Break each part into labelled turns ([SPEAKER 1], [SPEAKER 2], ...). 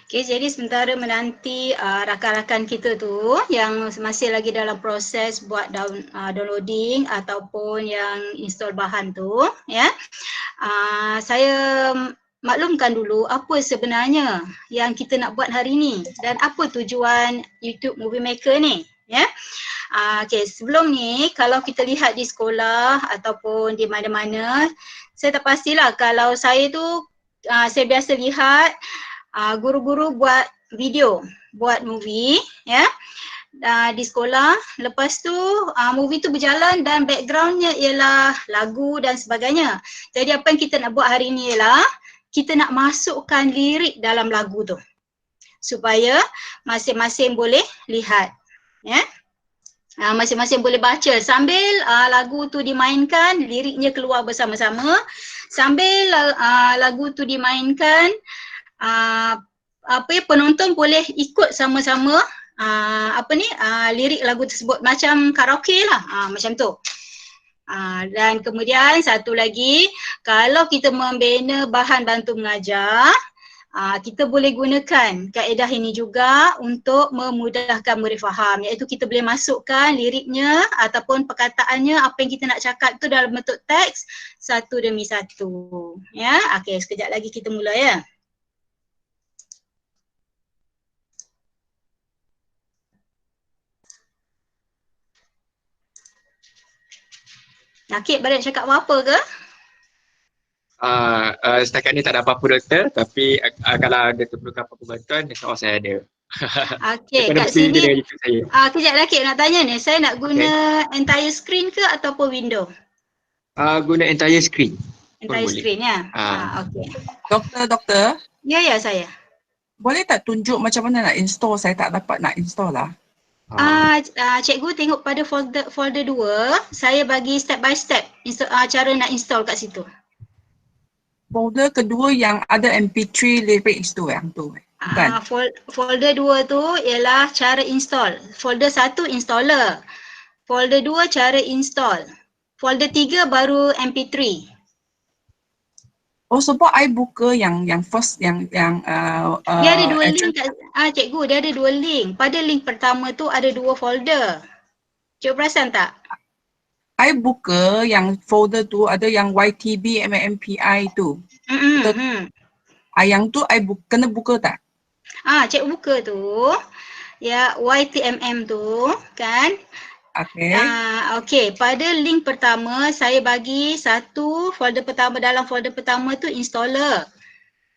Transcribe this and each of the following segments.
[SPEAKER 1] Okay, jadi sementara menanti rakan-rakan kita tu yang masih lagi dalam proses buat downloading ataupun yang install bahan tu, ya, saya maklumkan dulu apa sebenarnya yang kita nak buat hari ni dan apa tujuan YouTube Movie Maker ni, ya. Okay, sebelum ni kalau kita lihat di sekolah ataupun di mana-mana, saya tak pastilah kalau saya tu saya biasa lihat guru-guru buat video, buat movie, ya, di sekolah. Lepas tu movie tu berjalan dan backgroundnya ialah lagu dan sebagainya. Jadi apa yang kita nak buat hari ni ialah kita nak masukkan lirik dalam lagu tu supaya masing-masing boleh lihat, ya. Masing-masing boleh baca sambil lagu tu dimainkan, liriknya keluar bersama-sama. Sambil lagu tu dimainkan, penonton boleh ikut sama-sama lirik lagu tersebut macam karaoke lah, macam tu. Dan kemudian satu lagi, kalau kita membina bahan bantu mengajar, kita boleh gunakan kaedah ini juga untuk memudahkan murid faham, iaitu kita boleh masukkan liriknya ataupun perkataannya, apa yang kita nak cakap tu dalam bentuk teks satu demi satu, ya. Okey, sekejap lagi kita mula, ya. Nakib balik cakap apa-apa ke?
[SPEAKER 2] Setakat ni tak ada apa-apa doktor, tapi kalau ada perlukan apa-apa bantuan, insyaAllah saya ada.
[SPEAKER 1] Okey, kat
[SPEAKER 2] saya.
[SPEAKER 1] sini, kejap Nakib nak tanya ni, saya nak guna entire screen ke ataupun window?
[SPEAKER 2] Guna entire screen.
[SPEAKER 1] Entire screen, ya? Okey.
[SPEAKER 3] Doktor?
[SPEAKER 1] Ya, saya.
[SPEAKER 3] Boleh tak tunjuk macam mana nak install? Saya tak dapat nak install lah.
[SPEAKER 1] Cikgu tengok pada folder 2, saya bagi step by step cara nak install kat situ.
[SPEAKER 3] Folder kedua yang ada MP3 lyrics tu yang tu. Bukan?
[SPEAKER 1] Folder 2 tu ialah cara install. Folder 1 installer. Folder 2 cara install. Folder 3 baru MP3.
[SPEAKER 3] Oh, sebab I buka yang first yang
[SPEAKER 1] dia ada dua link kat, cikgu, dia ada dua link. Pada link pertama tu ada dua folder. Cikgu perasan tak?
[SPEAKER 3] I buka yang folder tu ada yang YTB MMPI tu. Yang tu I kena buka tak?
[SPEAKER 1] Cikgu buka tu. Ya, YTMM tu kan.
[SPEAKER 3] Okay.
[SPEAKER 1] Okey, pada link pertama saya bagi satu folder pertama, dalam folder pertama tu installer.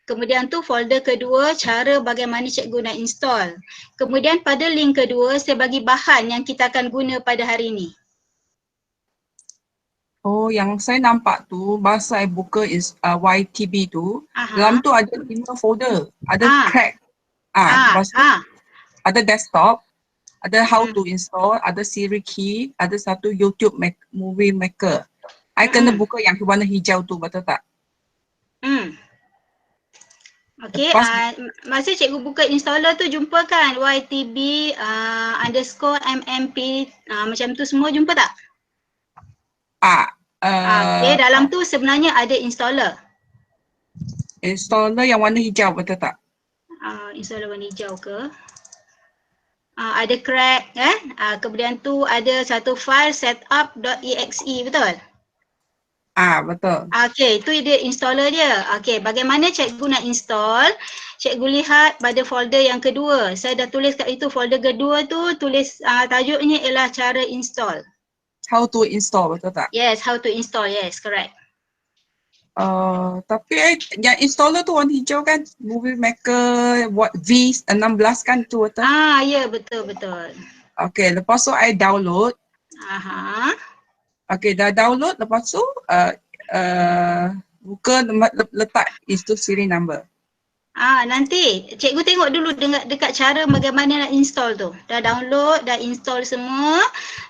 [SPEAKER 1] Kemudian tu folder kedua cara bagaimana cikgu nak install. Kemudian pada link kedua saya bagi bahan yang kita akan guna pada hari ini.
[SPEAKER 3] Oh, yang saya nampak tu masa saya buka YTB tu, dalam tu ada 5 folder. Ada crack. Ada desktop. Ada how to install, ada Siri key, ada satu YouTube Movie Maker. I kena buka yang warna hijau tu, betul tak?
[SPEAKER 1] Okey, masa cikgu buka installer tu jumpa kan YTB _mmp macam tu semua jumpa tak? Okey, dalam tu sebenarnya ada installer.
[SPEAKER 3] Installer yang warna hijau, betul tak?
[SPEAKER 1] Installer warna hijau ke? Ada crack kan, kemudian tu ada satu file setup.exe, betul?
[SPEAKER 3] Betul.
[SPEAKER 1] Okey, itu dia installer dia. Okey, bagaimana cikgu nak install? Cikgu lihat pada folder yang kedua. Saya dah tulis kat itu folder kedua tu, tulis tajuknya ialah cara install.
[SPEAKER 3] How to install, betul tak?
[SPEAKER 1] Yes, how to install, yes, correct.
[SPEAKER 3] Tapi yang installer tu warna hijau kan? Movie Maker V16 kan tu, betul?
[SPEAKER 1] Ya, betul.
[SPEAKER 3] Okay, lepas tu I download. Okay, dah download, lepas tu buka letak itu serial number.
[SPEAKER 1] Nanti cikgu tengok dulu dekat cara bagaimana nak install tu. Dah download, dah install semua.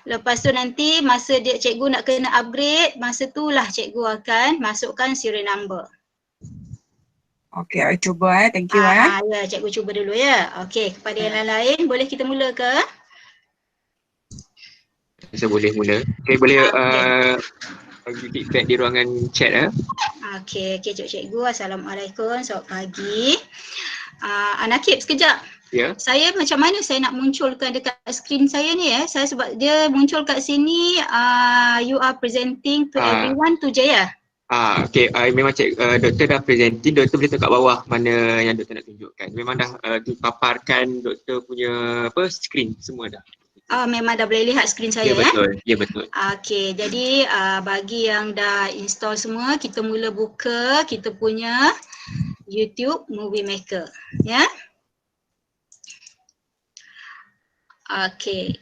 [SPEAKER 1] Lepas tu nanti masa cikgu nak kena upgrade, masa tu lah cikgu akan masukkan serial number.
[SPEAKER 3] Okay, I cuba thank you
[SPEAKER 1] Ya, cikgu cuba dulu ya. Okay, kepada yang lain boleh kita mula ke?
[SPEAKER 2] Saya boleh mula. Okay, boleh bagi feedback di ruangan chat .
[SPEAKER 1] Okey, cikgu. Assalamualaikum, selamat pagi. Nakib sekejap.
[SPEAKER 2] Ya.
[SPEAKER 1] Saya macam mana saya nak munculkan dekat skrin saya ni saya sebab dia muncul kat sini you are presenting to everyone tu je ya.
[SPEAKER 2] Okey, memang doktor dah presenting, doktor boleh tengok kat bawah mana yang doktor nak tunjukkan. Memang dah dipaparkan doktor punya skrin semua dah.
[SPEAKER 1] Memang dah boleh lihat skrin saya
[SPEAKER 2] Ya betul.
[SPEAKER 1] Okey, jadi bagi yang dah install semua, kita mula buka kita punya YouTube Movie Maker ya. Okey.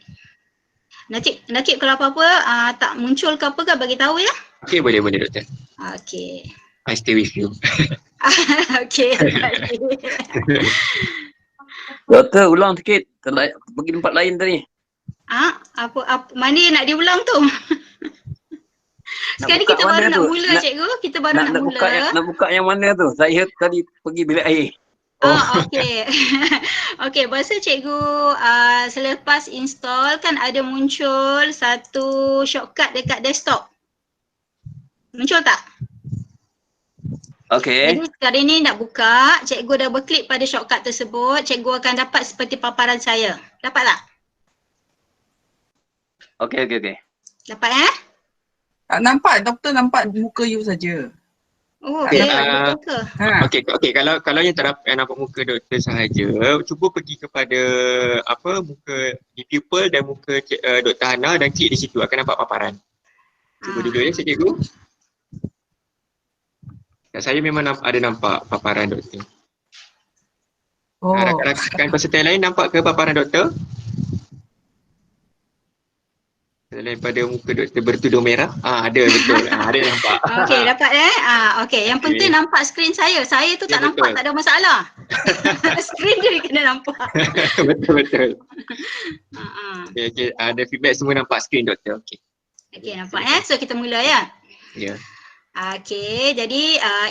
[SPEAKER 1] Nakib kalau apa-apa tak muncul ke apa ke bagi tahu ya.
[SPEAKER 2] Okey, boleh doktor.
[SPEAKER 1] Okey.
[SPEAKER 2] I stay with you.
[SPEAKER 1] Okey.
[SPEAKER 4] Doktor, ulang sikit. Pergi tempat lain tadi.
[SPEAKER 1] Apa mana nak diulang tu? Sekali kita baru nak mula cikgu, kita baru nak mula.
[SPEAKER 4] Nak buka yang mana tu? Saya tadi pergi bilik air.
[SPEAKER 1] Okey. Okey, bahasa cikgu selepas install kan ada muncul satu shortcut dekat desktop. Muncul tak?
[SPEAKER 4] Okey.
[SPEAKER 1] Jadi sekarang ni nak buka, cikgu dah berklik pada shortcut tersebut, cikgu akan dapat seperti paparan saya. Dapat tak?
[SPEAKER 4] Okey.
[SPEAKER 1] Dapat
[SPEAKER 3] Tak nampak, doktor nampak muka you saja.
[SPEAKER 1] Okey,
[SPEAKER 2] Okey, kalau yang tak nampak muka doktor sahaja, cuba pergi kepada muka di pupil dan muka Dr. Hana dan klik di situ akan nampak paparan. Cuba dulu ya cikgu. Saya memang ada nampak paparan doktor. Rakan-rakan peserta lain nampak ke paparan doktor? Selain pada muka doktor bertudung merah. Ada betul. Ada nampak.
[SPEAKER 1] Okey, dapat okey, yang penting nampak skrin saya. Saya tu tak nampak, tak ada masalah. Skrin dia kena nampak.
[SPEAKER 2] Betul. Okey, ada feedback semua nampak skrin doktor. Okey,
[SPEAKER 1] nampak so kita mula ya.
[SPEAKER 2] Ya.
[SPEAKER 1] Okey, jadi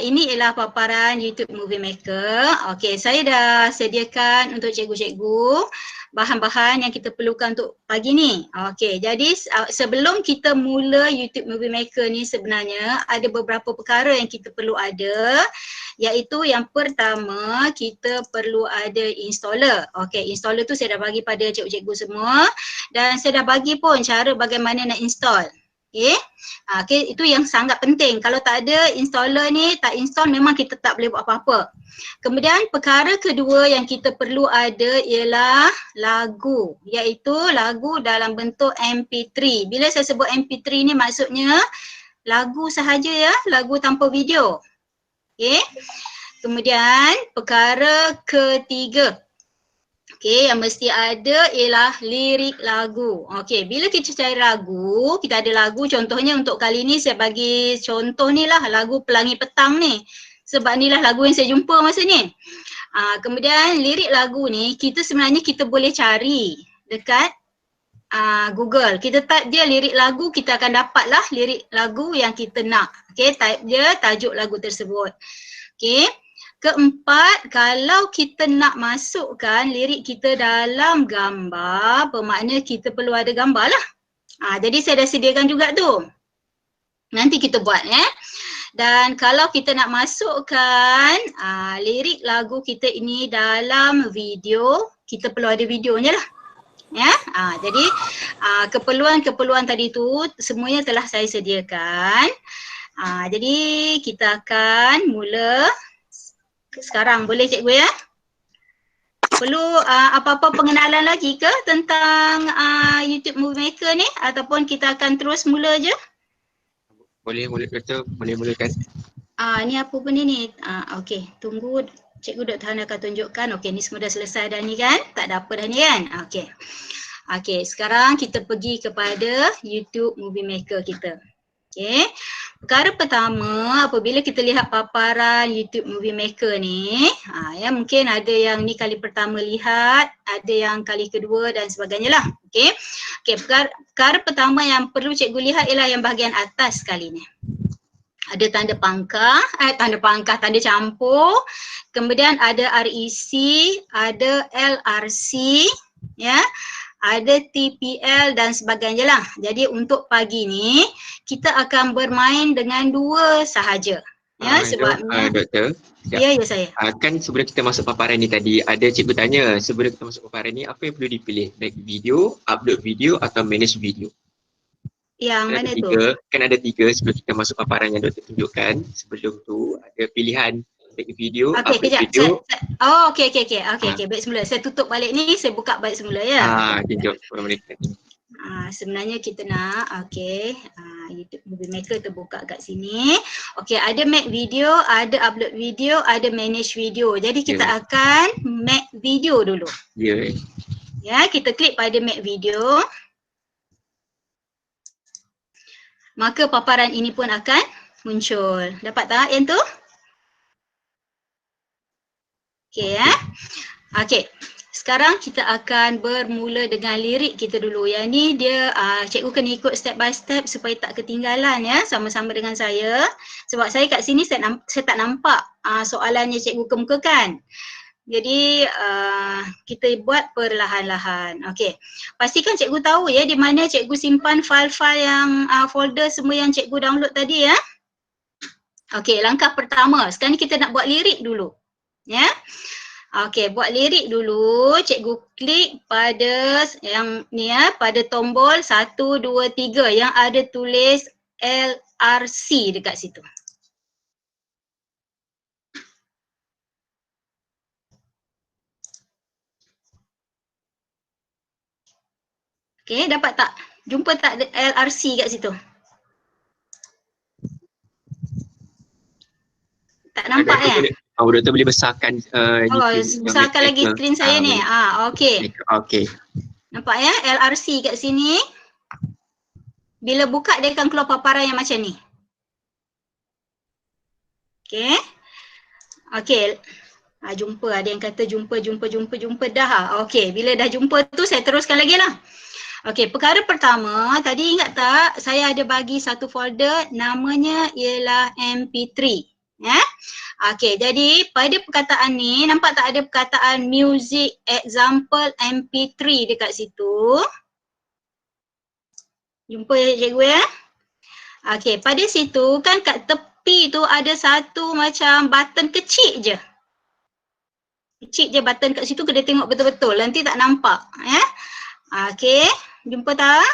[SPEAKER 1] ini ialah paparan YouTube Movie Maker. Okey, saya dah sediakan untuk cikgu-cikgu bahan-bahan yang kita perlukan untuk pagi ni. Okey, jadi sebelum kita mula YouTube Movie Maker ni sebenarnya ada beberapa perkara yang kita perlu ada, iaitu yang pertama kita perlu ada installer. Okey, installer tu saya dah bagi pada cikgu-cikgu semua dan saya dah bagi pun cara bagaimana nak install. Okey, itu yang sangat penting. Kalau tak ada installer ni, tak install memang kita tak boleh buat apa-apa. Kemudian perkara kedua yang kita perlu ada ialah lagu, iaitu lagu dalam bentuk MP3. Bila saya sebut MP3 ni maksudnya lagu sahaja ya, lagu tanpa video. Okey. Kemudian perkara ketiga, yang mesti ada ialah lirik lagu. Okey, bila kita cari lagu, kita ada lagu contohnya untuk kali ni saya bagi contoh ni lah lagu Pelangi Petang ni. Sebab ni lah lagu yang saya jumpa masa ni. Kemudian lirik lagu ni sebenarnya kita boleh cari dekat Google. Kita type dia lirik lagu, kita akan dapatlah lirik lagu yang kita nak. Okey, type dia tajuk lagu tersebut. Okey. Keempat, kalau kita nak masukkan lirik kita dalam gambar, bermakna kita perlu ada gambar lah. Jadi saya dah sediakan juga tu. Nanti kita buat Dan kalau kita nak masukkan lirik lagu kita ini dalam video, kita perlu ada videonya lah. Jadi keperluan-keperluan tadi tu semuanya telah saya sediakan. Jadi kita akan mula sekarang. Boleh cikgu ya? Perlu apa-apa pengenalan lagi ke tentang YouTube Movie Maker ni ataupun kita akan terus mula je?
[SPEAKER 2] Boleh doktor, boleh mulakan.
[SPEAKER 1] Ni apa benda ni? Okey, tunggu cikgu Dr. Hana akan tunjukkan. Okey, ni semua dah selesai dah ni kan? Tak ada apa dah ni kan? Okey, sekarang kita pergi kepada YouTube Movie Maker kita. Okey. Perkara pertama, apabila kita lihat paparan YouTube Movie Maker ni, mungkin ada yang ni kali pertama lihat, ada yang kali kedua dan sebagainya lah. Okey. Perkara pertama yang perlu cikgu lihat ialah yang bahagian atas kali ni. Ada tanda pangkah, tanda campur, kemudian ada REC, ada LRC, ada TPL dan sebagainya lah. Jadi untuk pagi ni kita akan bermain dengan dua sahaja. Ya, sebabnya.
[SPEAKER 2] Doktor.
[SPEAKER 1] Ya, ya saya.
[SPEAKER 2] Kan sebelum kita masuk paparan ni tadi, ada cikgu tanya sebelum kita masuk paparan ni, apa yang perlu dipilih? Make video, upload video atau manage video?
[SPEAKER 1] Yang
[SPEAKER 2] Kan
[SPEAKER 1] mana
[SPEAKER 2] ada
[SPEAKER 1] tu?
[SPEAKER 2] kan ada tiga sebelum kita masuk paparan yang doktor tunjukkan. Sebelum tu ada pilihan make video,
[SPEAKER 1] Okey,
[SPEAKER 2] upload
[SPEAKER 1] kejap.
[SPEAKER 2] video.
[SPEAKER 1] Okey. Baik semula. Saya tutup balik ni, saya buka balik semula ya.
[SPEAKER 2] Tunjuk mereka ni.
[SPEAKER 1] Sebenarnya kita nak, YouTube Movie Maker terbuka kat sini. Okey, ada make video, ada upload video, ada manage video. Jadi kita akan make video dulu. Ya, kita klik pada make video. Maka paparan ini pun akan muncul. Dapat tak yang tu? Okey ya. Okey. Sekarang kita akan bermula dengan lirik kita dulu. Yang ni dia cikgu kena ikut step by step supaya tak ketinggalan ya, sama-sama dengan saya. Sebab saya kat sini saya tak nampak soalannya cikgu kemukakan. Jadi kita buat perlahan-lahan. Okey. Pastikan cikgu tahu ya di mana cikgu simpan file-file yang folder semua yang cikgu download tadi ya. Okey, langkah pertama. Sekarang ni kita nak buat lirik dulu. Ya. Okey, buat lirik dulu. Cikgu klik pada yang ni ya, pada tombol 1 2 3 yang ada tulis LRC dekat situ. Okey, dapat tak? Jumpa tak LRC kat situ? Tak nampak ya?
[SPEAKER 2] Doktor boleh besarkan
[SPEAKER 1] besarkan lagi skrin saya ni. Okey.
[SPEAKER 2] Okey.
[SPEAKER 1] Nampak ya LRC kat sini. Bila buka dia akan keluar paparan yang macam ni. Okey. Okey. Jumpa, ada yang kata jumpa dah. Okey, bila dah jumpa tu saya teruskan lagi lah. Okey, perkara pertama, tadi ingat tak saya ada bagi satu folder namanya ialah MP3. Ya. Okey, jadi pada perkataan ni nampak tak ada perkataan music example MP3 dekat situ. Jumpa cikgu ya. Okey, pada situ kan kat tepi tu ada satu macam button kecil je. Kecil je button kat situ, kena tengok betul-betul. Nanti tak nampak ya. Okey, jumpa tak?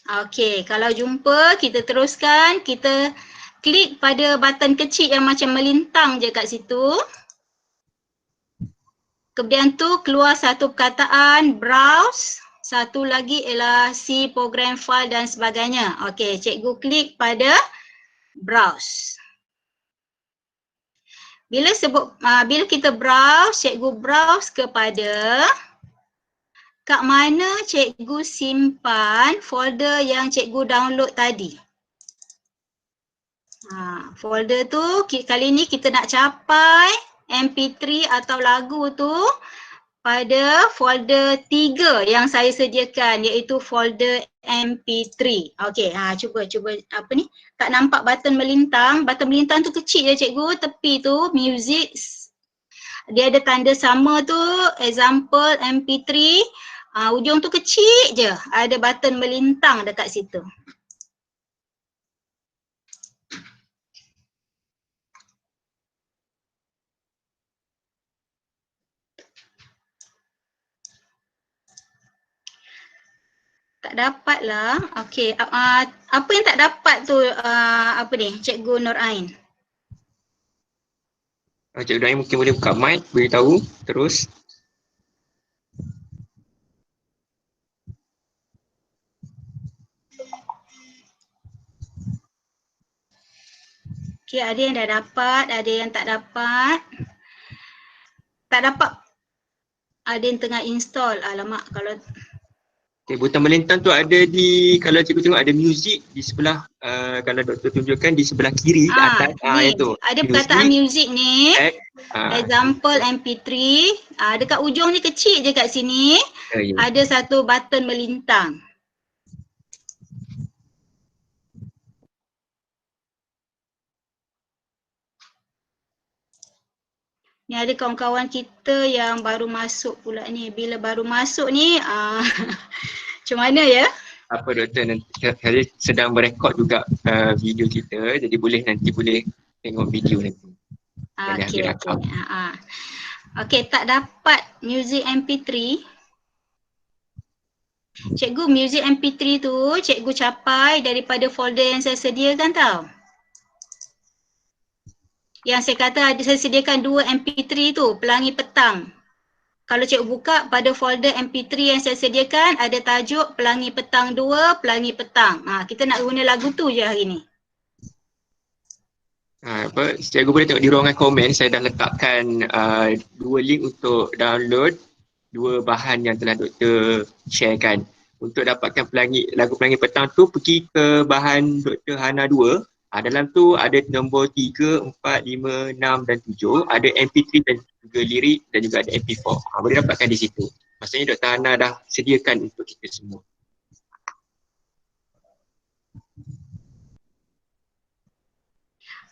[SPEAKER 1] Okey, kalau jumpa kita teruskan, kita klik pada button kecil yang macam melintang je kat situ. Kemudian tu keluar satu perkataan browse, satu lagi ialah see program file dan sebagainya. Okey, cikgu klik pada browse. Bila kita browse, cikgu browse kepada kat mana cikgu simpan folder yang cikgu download tadi. Folder tu kali ni kita nak capai MP3 atau lagu tu pada folder 3 yang saya sediakan, iaitu folder MP3. Okey, cuba apa ni? Tak nampak button melintang. Button melintang tu kecil je cikgu, tepi tu music. Dia ada tanda sama tu, example MP3. Ujung tu kecil je, ada button melintang dekat situ. Tak dapat lah. Okey, apa yang tak dapat tu apa ni, Cikgu Nur Ain?
[SPEAKER 2] Cikgu Nur Ain mungkin boleh buka mic, beritahu terus.
[SPEAKER 1] Okey, ada yang dah dapat, ada yang tak dapat. Tak dapat. Ada yang tengah install. Alamak, kalau
[SPEAKER 2] Okay, butang melintang tu ada di, kalau cikgu tengok ada music di sebelah, kalau doktor tunjukkan di sebelah kiri atas,
[SPEAKER 1] ni,
[SPEAKER 2] itu.
[SPEAKER 1] ada perkataan music ni, example MP3, dekat ujung ni kecil je kat sini, ada satu button melintang. Ni ada kawan-kawan kita yang baru masuk pula ni. Bila baru masuk ni, macam mana ya?
[SPEAKER 2] apa doktor nanti saya sedang merekod juga video kita, jadi nanti boleh tengok video nanti.
[SPEAKER 1] Okey. Okey, tak dapat music MP3. Cikgu, music MP3 tu cikgu capai daripada folder yang saya sediakan tau. Yang saya kata saya sediakan 2 MP3 tu, Pelangi Petang. Kalau cikgu buka pada folder MP3 yang saya sediakan, ada tajuk Pelangi Petang 2, Pelangi Petang. Kita nak guna lagu tu je hari ni.
[SPEAKER 2] Cikgu boleh tengok di ruangan komen, saya dah letakkan 2 link untuk download 2 bahan yang telah doktor sharekan. Untuk dapatkan lagu Pelangi Petang tu, pergi ke bahan Dr. Hana 2. Dalam tu ada nombor 3, 4, 5, 6 dan 7. Ada MP3 dan juga lirik dan juga ada MP4. Boleh dapatkan di situ. Maksudnya Dr. Hana dah sediakan untuk kita semua.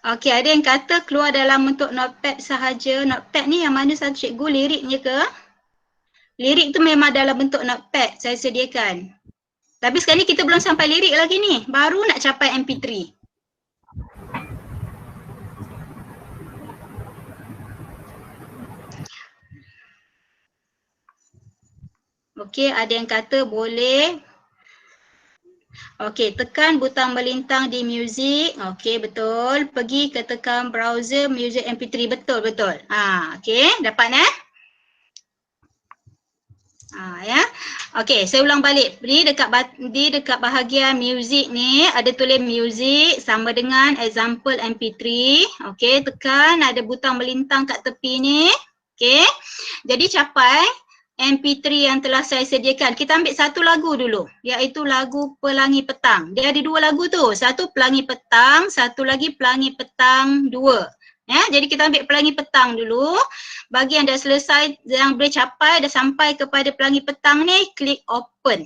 [SPEAKER 1] Okey, ada yang kata keluar dalam bentuk notepad sahaja. Notepad ni yang mana satu cikgu, liriknya ke? Lirik tu memang dalam bentuk notepad saya sediakan. Tapi sekarang ni kita belum sampai lirik lagi ni. Baru nak capai MP3. Okey, ada yang kata boleh. Okey, tekan butang melintang di music. Okey, betul. Pergi ke tekan browser music MP3. Betul. Okey, dapat ya. Okey, saya ulang balik. Di dekat bahagian music ni ada tulis music sama dengan example MP3. Okey, tekan ada butang melintang kat tepi ni. Okey. Jadi capai MP3 yang telah saya sediakan. Kita ambil satu lagu dulu, iaitu lagu Pelangi Petang. Dia ada 2 lagu tu. Satu Pelangi Petang, satu lagi Pelangi Petang 2. Ya, jadi kita ambil Pelangi Petang dulu. Bagi yang dah selesai, yang boleh capai, dah sampai kepada Pelangi Petang ni, klik open.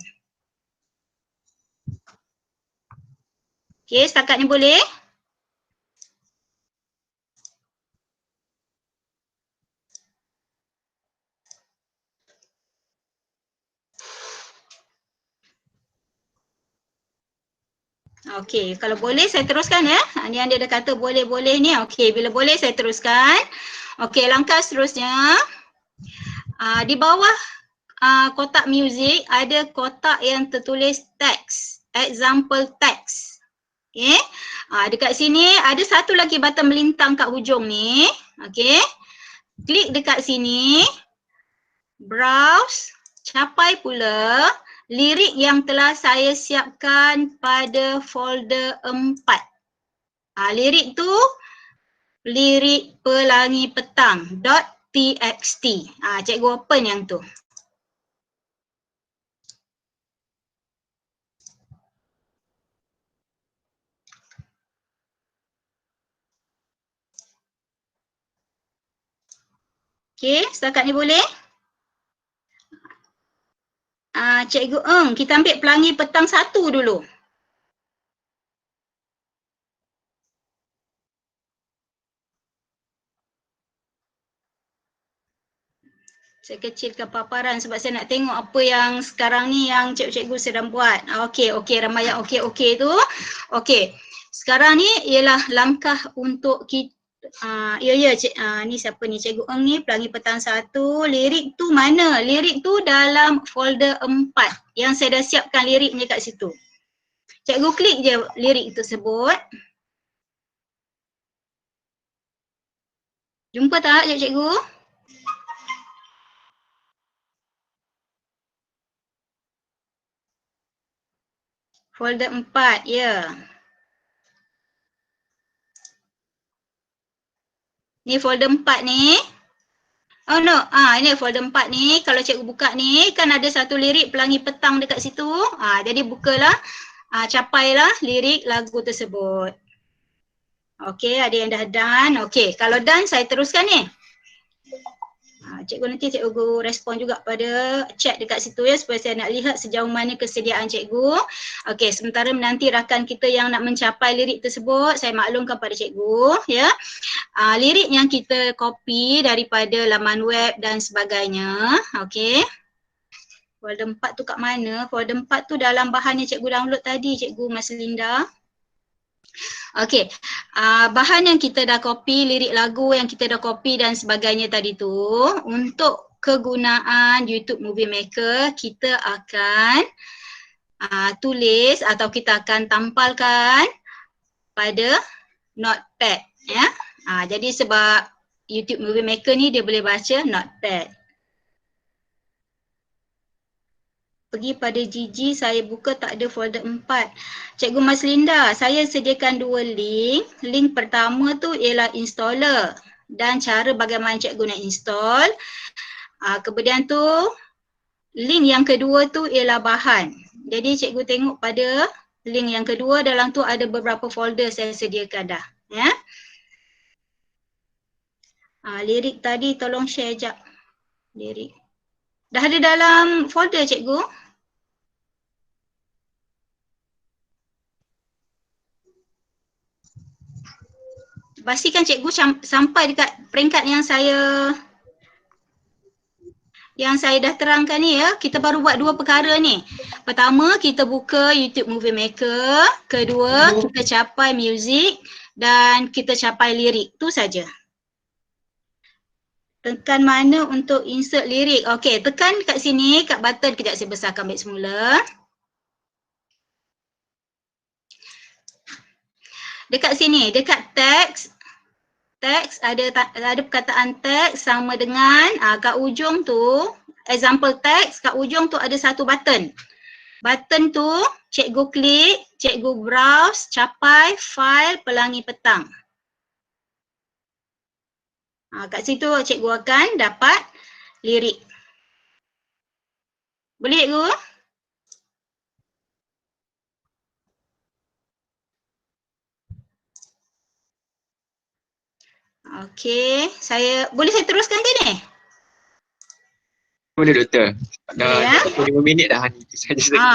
[SPEAKER 1] Okey, setakat ni boleh? Okey, kalau boleh saya teruskan ya. Ni yang dia dah kata boleh-boleh ni. Okey, bila boleh saya teruskan. Okey, langkah seterusnya. Di bawah kotak music ada kotak yang tertulis text, example text. Okey. Dekat sini ada satu lagi button melintang kat hujung ni. Okey. Klik dekat sini. Browse, capai pula lirik yang telah saya siapkan pada folder 4. Lirik tu lirik Pelangi Petang .txt. Cikgu open yang tu. Okey, setakat ni boleh? Cikgu kita ambil Pelangi Petang 1 dulu. Saya kecilkan paparan sebab saya nak tengok apa yang sekarang ni yang cikgu-cikgu sedang buat. Okey, ramai yang okey tu. Okey, sekarang ni ialah langkah untuk kita. Ni siapa ni? Cikgu ni Pelangi Petang 1. Lirik tu mana? Lirik tu dalam folder 4 yang saya dah siapkan liriknya kat situ. Cikgu klik je lirik tersebut. Jumpa tak cikgu? Folder 4, ya. Ni folder 4 ni. Oh no, ini folder 4 ni. Kalau cikgu buka ni, kan ada satu lirik Pelangi Petang dekat situ. Jadi bukalah, capailah lirik lagu tersebut. Okey, ada yang dah done. Okey, kalau done saya teruskan ni. Cikgu nanti cikgu respon juga pada chat dekat situ ya, supaya saya nak lihat sejauh mana kesediaan cikgu. Okey, sementara menanti rakan kita yang nak mencapai lirik tersebut, saya maklumkan pada cikgu ya. Lirik yang kita copy daripada laman web dan sebagainya. Okey. Folder 4 tu kat mana? Folder 4 tu dalam bahan yang cikgu download tadi, Cikgu Maslinda. Okey, bahan yang kita dah copy, lirik lagu yang kita dah copy dan sebagainya tadi tu, untuk kegunaan YouTube Movie Maker, kita akan tulis atau kita akan tampalkan pada notepad, ya. Jadi sebab YouTube Movie Maker ni dia boleh baca notepad. Pergi pada Gigi, saya buka tak ada folder 4. Cikgu Maslinda, saya sediakan 2 link. Link pertama tu ialah installer dan cara bagaimana cikgu nak install. Kemudian tu link yang kedua tu ialah bahan. Jadi cikgu tengok pada link yang kedua, dalam tu ada beberapa folder saya sediakan dah. Ya. Lirik tadi tolong share jap. Lirik. Dah ada dalam folder cikgu? Pastikan cikgu sampai dekat peringkat yang saya dah terangkan ni ya. Kita baru buat 2 perkara ni. Pertama, kita buka YouTube Movie Maker. Kedua, kita capai music dan kita capai lirik. Tu saja. Tekan mana untuk insert lirik? Okey, tekan kat sini, kat button. Kejap saya besarkan baik semula. Dekat sini, dekat text. Teks, ada perkataan teks sama dengan kat ujung tu, example teks, kat ujung tu ada satu button. Button tu cikgu klik, cikgu browse, capai file Pelangi Petang. Kat situ cikgu akan dapat lirik. Boleh cikgu? Okey, boleh saya teruskan ke ni?
[SPEAKER 2] Boleh doktor. Dah 5 minit dah ni.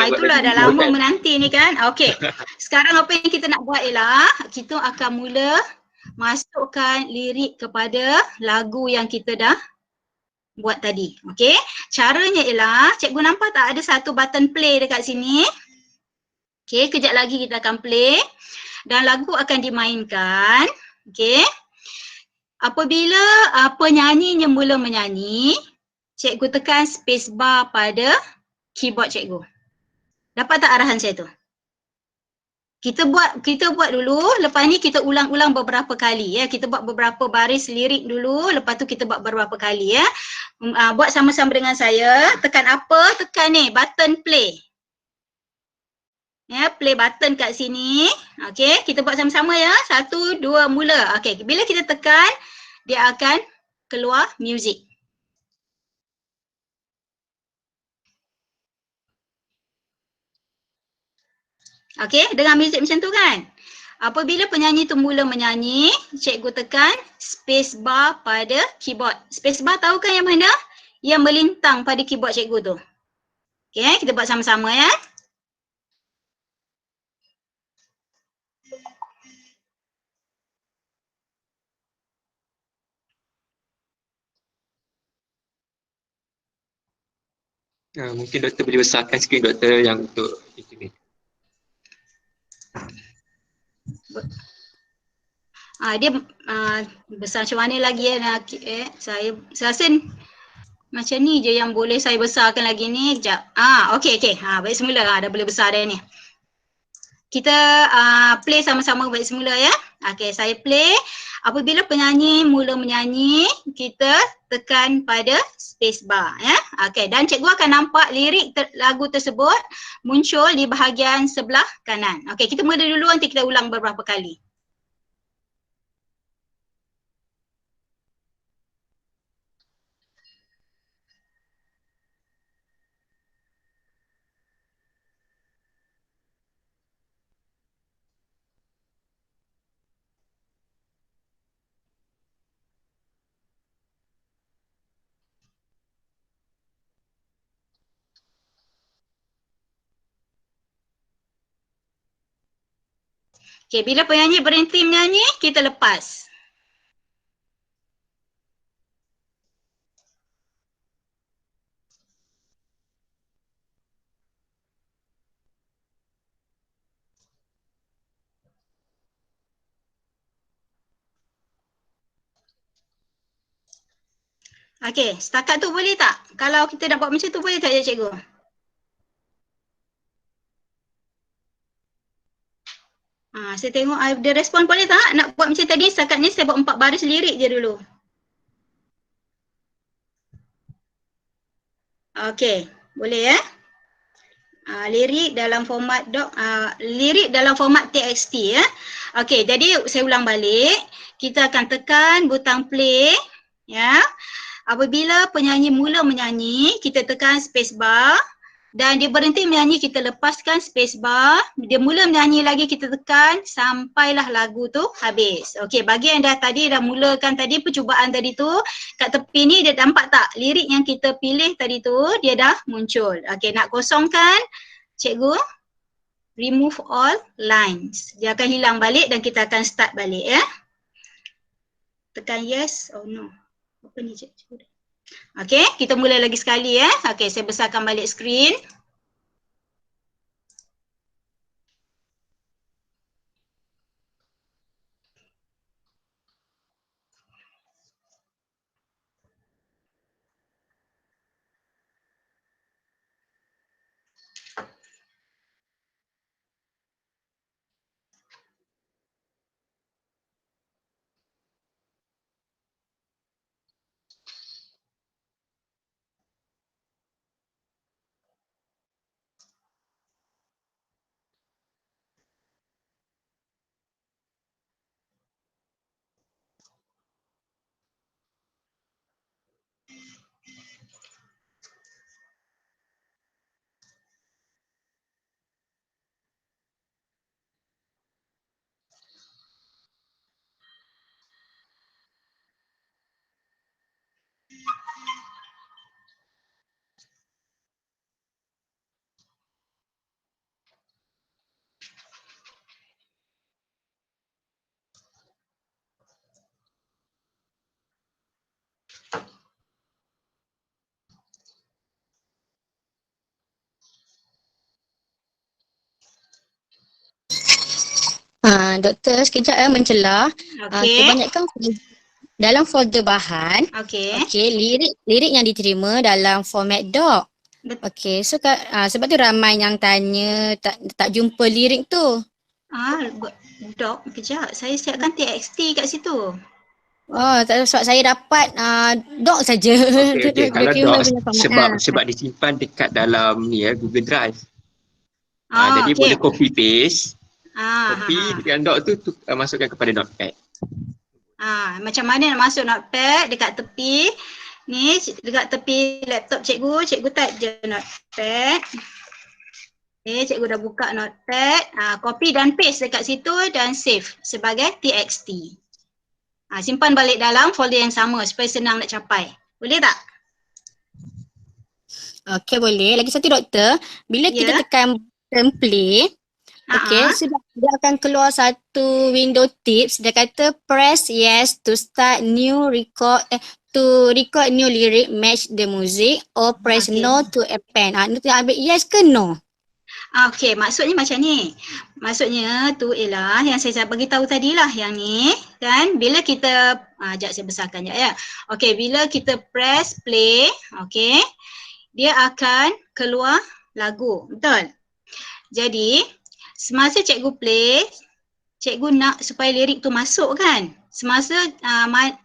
[SPEAKER 1] Itulah dah lama menanti ni kan. Okey. Sekarang apa yang kita nak buat ialah kita akan mula masukkan lirik kepada lagu yang kita dah buat tadi. Okey. Caranya ialah cikgu nampak tak ada satu button play dekat sini. Okey, kejap lagi kita akan play dan lagu akan dimainkan. Okey. Apabila penyanyinya mula menyanyi, cikgu tekan space bar pada keyboard cikgu. Dapat tak arahan saya tu? Kita buat dulu, lepas ni kita ulang-ulang beberapa kali ya. Kita buat beberapa baris lirik dulu, lepas tu kita buat beberapa kali ya. Buat sama-sama dengan saya. Tekan apa? Tekan ni button play. Ya, play button kat sini. Okey, kita buat sama-sama ya. 1, 2, mula. Okey, bila kita tekan, dia akan keluar music. Okey, dengan muzik macam tu kan? Apabila penyanyi tu mula menyanyi, cikgu tekan space bar pada keyboard. Space bar tahu kan yang mana? Yang melintang pada keyboard cikgu tu. Okey, kita buat sama-sama ya.
[SPEAKER 2] Mungkin doktor boleh besarkan skrin doktor yang untuk itu ni.
[SPEAKER 1] Dia besar macam mana lagi ya? Saya rasa macam ni je yang boleh saya besarkan lagi ni. Sekejap. Okey. Baik semula. Dah boleh besar dah ni. Kita play sama-sama baik semula ya. Okey, saya play. Apabila penyanyi mula menyanyi, kita tekan pada space bar ya. Okey, dan cikgu akan nampak lirik lagu tersebut muncul di bahagian sebelah kanan. Okey, kita mula dulu nanti kita ulang beberapa kali. Okey, bila penyanyi berhenti menyanyi, kita lepas. Okey, setakat tu boleh tak? Kalau kita nak buat macam tu boleh tak ya cikgu? Saya tengok ada respon, boleh tak? Nak buat macam tadi, setakat ni saya buat 4 baris lirik je dulu. Okey, boleh ya? Lirik dalam format lirik dalam format TXT ya. Okey, jadi saya ulang balik. Kita akan tekan butang play ya. Apabila penyanyi mula menyanyi, kita tekan space bar dan dia berhenti menyanyi, kita lepaskan space bar. Dia mula menyanyi lagi, kita tekan sampailah lagu tu habis. Okey, bagi yang tadi dah mulakan tadi percubaan tadi tu, kat tepi ni dia nampak tak lirik yang kita pilih tadi tu dia dah muncul. Okey, nak kosongkan cikgu remove all lines. Dia akan hilang balik dan kita akan start balik ya. Tekan yes or no. Apa ni cikgu? Okey, kita mula lagi sekali ya. Okey, saya besarkan balik skrin.
[SPEAKER 5] Doktor sekejap mencelah.
[SPEAKER 1] Okey.
[SPEAKER 5] Kebanyakan dalam folder bahan,
[SPEAKER 1] Okey.
[SPEAKER 5] lirik yang diterima dalam format doc. Okey, so sebab tu ramai yang tanya tak jumpa lirik tu.
[SPEAKER 1] Doc, kejap. Saya siapkan TXT kat situ.
[SPEAKER 5] Sebab saya dapat doc saja.
[SPEAKER 2] Okey. Kalau doc sebab disimpan dekat dalam ni ya, Google Drive. Jadi boleh copy paste. Copy dengan doc tu masukkan kepada notepad.
[SPEAKER 1] Macam mana nak masuk notepad dekat tepi. Ni dekat tepi laptop cikgu type je notepad. Okay, cikgu dah buka notepad. Copy dan paste dekat situ dan save sebagai TXT. Simpan balik dalam folder yang sama supaya senang nak capai. Boleh tak?
[SPEAKER 5] Okey, boleh. Lagi satu doktor, bila kita tekan button play, okey, sebab dia akan keluar satu window tips. Dia kata press yes to start new record to record new lyric match the music or press no to append. Nanti ambil yes ke no?
[SPEAKER 1] Okey, maksudnya macam ni. Maksudnya tu ialah yang saya bagi tahu tadilah yang ni kan, bila kita sekejap saya besarkan jap ya. Okey, bila kita press play, okey, dia akan keluar lagu. Betul? Jadi semasa cikgu play, cikgu nak supaya lirik tu masuk kan? Semasa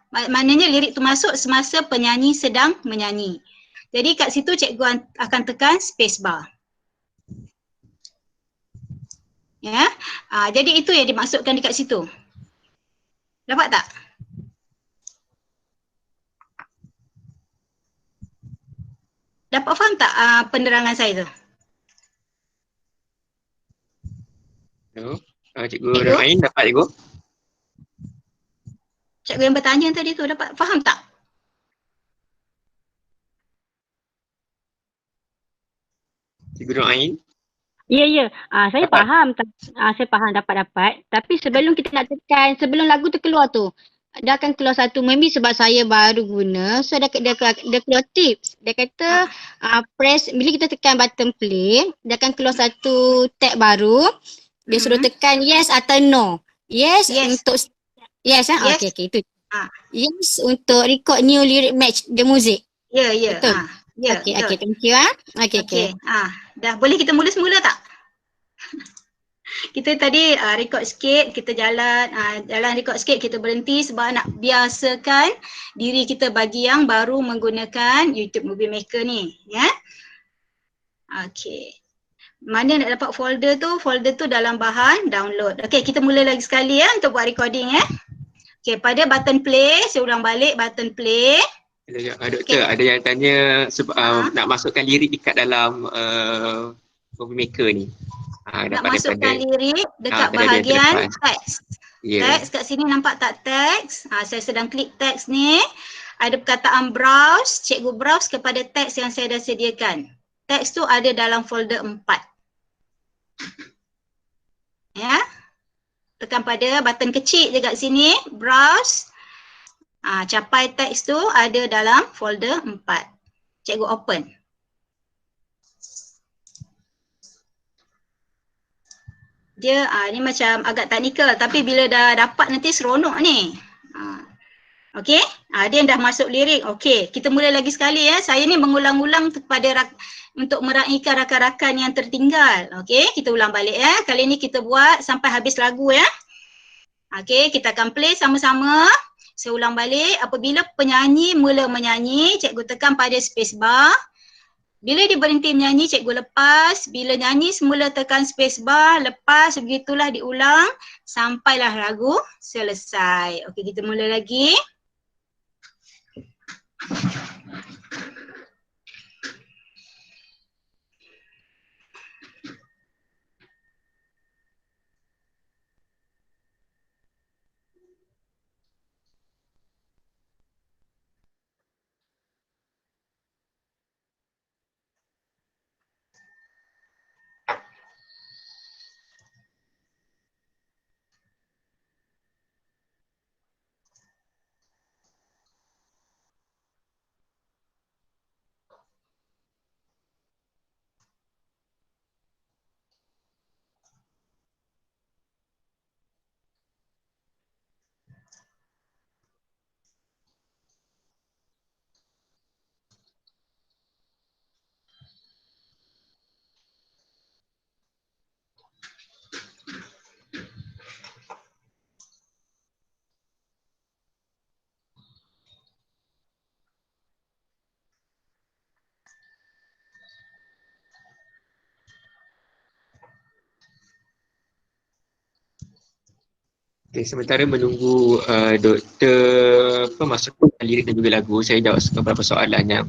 [SPEAKER 1] maknanya lirik tu masuk semasa penyanyi sedang menyanyi. Jadi kat situ cikgu akan tekan space bar. Ya. Jadi itu yang dimaksudkan dekat situ. Dapat tak? Dapat faham tak penerangan saya tu?
[SPEAKER 2] Cikgu Rahim dapat cikgu?
[SPEAKER 1] Cikgu yang bertanya tadi tu dapat faham tak?
[SPEAKER 2] Cikgu Rahim?
[SPEAKER 5] Ya. Saya faham. Saya faham dapat. Tapi sebelum kita nak tekan, sebelum lagu tu keluar tu, dia akan keluar satu, maybe sebab saya baru guna, so dia keluar tips. Dia kata press, bila kita tekan button play, dia akan keluar satu tab baru. Dia suruh tekan yes atau no. Yes. Untuk yes. Okey itu. Yes, untuk record new lyric match the music.
[SPEAKER 1] Ya, ya.
[SPEAKER 5] Betul?
[SPEAKER 1] Ya,
[SPEAKER 5] Okay,
[SPEAKER 1] betul.
[SPEAKER 5] thank you Okay.
[SPEAKER 1] Dah boleh kita mula semula tak? Kita tadi record sikit, kita jalan record sikit, kita berhenti sebab nak biasakan diri kita bagi yang baru menggunakan YouTube Movie Maker ni, ya. Okey. Mana nak dapat folder tu dalam bahan download. Okey, kita mula lagi sekali ya untuk buat recording ya. Okey, pada button play, saya ulang balik button play.
[SPEAKER 2] Doktor, ada yang tanya nak masukkan lirik dekat dalam Movie Maker ni.
[SPEAKER 1] Nak masukkan lirik dekat bahagian teks. Teks kat sini nampak tak teks? Saya sedang klik teks ni. Ada perkataan browse, cikgu browse kepada teks yang saya dah sediakan. Teks tu ada dalam folder 4. Ya. Tekan pada button kecil je kat sini, browse. Capai teks tu ada dalam folder 4. Cikgu open. Dia ni macam agak teknikal tapi bila dah dapat nanti seronok ni. Okey, dia dah masuk lirik. Okey, kita mula lagi sekali ya. Saya ni mengulang-ulang kepada untuk meraihkan rakan-rakan yang tertinggal. Okey, kita ulang balik ya. Kali ni kita buat sampai habis lagu ya. Okey, kita akan play sama-sama. Saya ulang balik. Apabila penyanyi mula menyanyi, cikgu tekan pada space bar. Bila dia berhenti menyanyi, cikgu lepas. Bila nyanyi semula tekan space bar, lepas, begitulah diulang sampailah lagu selesai. Okey, kita mula lagi.
[SPEAKER 2] Okay, sementara menunggu doktor masukkan lirik dan juga lagu, saya dah masukkan beberapa soalan yang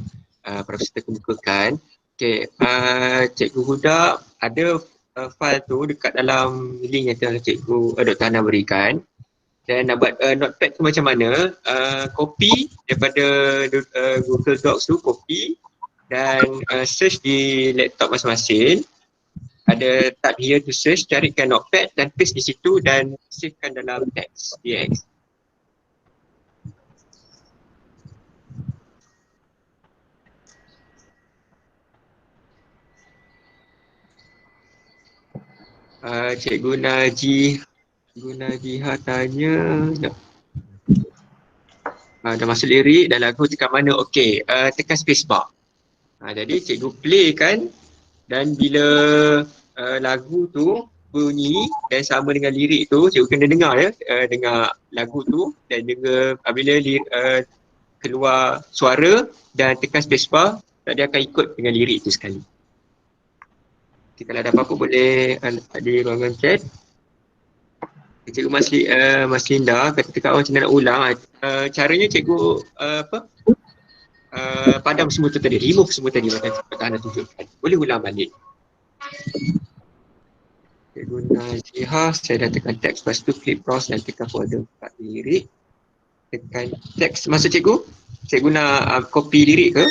[SPEAKER 2] Profesor kemukakan. Okay, Cikgu Huda ada file tu dekat dalam link yang telah Cikgu Dr. Hana berikan. Dan nak buat notepad tu macam mana, copy daripada Google Docs tu, copy dan search di laptop masing-masing. Ada tab here to search, carikan notepad dan paste di situ dan savekan dalam teks DX. Cikgu Najiha tanya dah masuk lirik dan lagu tekan mana? Okey, tekan spacebar. Jadi cikgu play kan, dan bila lagu tu bunyi dan sama dengan lirik tu, cikgu kena dengar ya, dengar lagu tu dan dengar bila keluar suara dan tekan spacebar, dia akan ikut dengan lirik tu sekali. Okay, kalau ada apa-apa boleh di ruangan chat. Cikgu Maslinda kata dekat awal macam nak ulang. Caranya cikgu padam semua tu tadi, remove semua tadi macam anda tunjukkan. Boleh ulang balik. Cikgu Naziha, saya dah tekan teks, lepas tu klik browse dan tekan folder 4 lirik. Tekan teks, maksud cikgu? Cikgu nak copy lirik ke?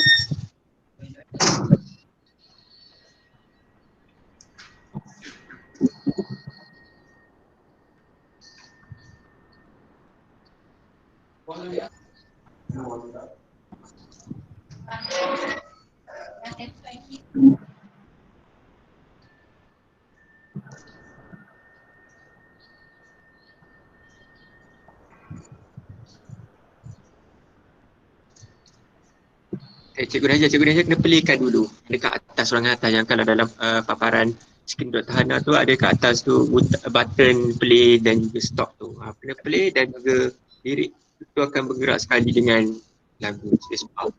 [SPEAKER 2] Cikgu Najah kena playkan dulu dekat atas ruangan atas, yang kalau dalam paparan skrin Dr. Hana tu ada kat atas tu button play dan juga stop tu. Kena play dan juga lirik tu akan bergerak sekali dengan lagu spacebar.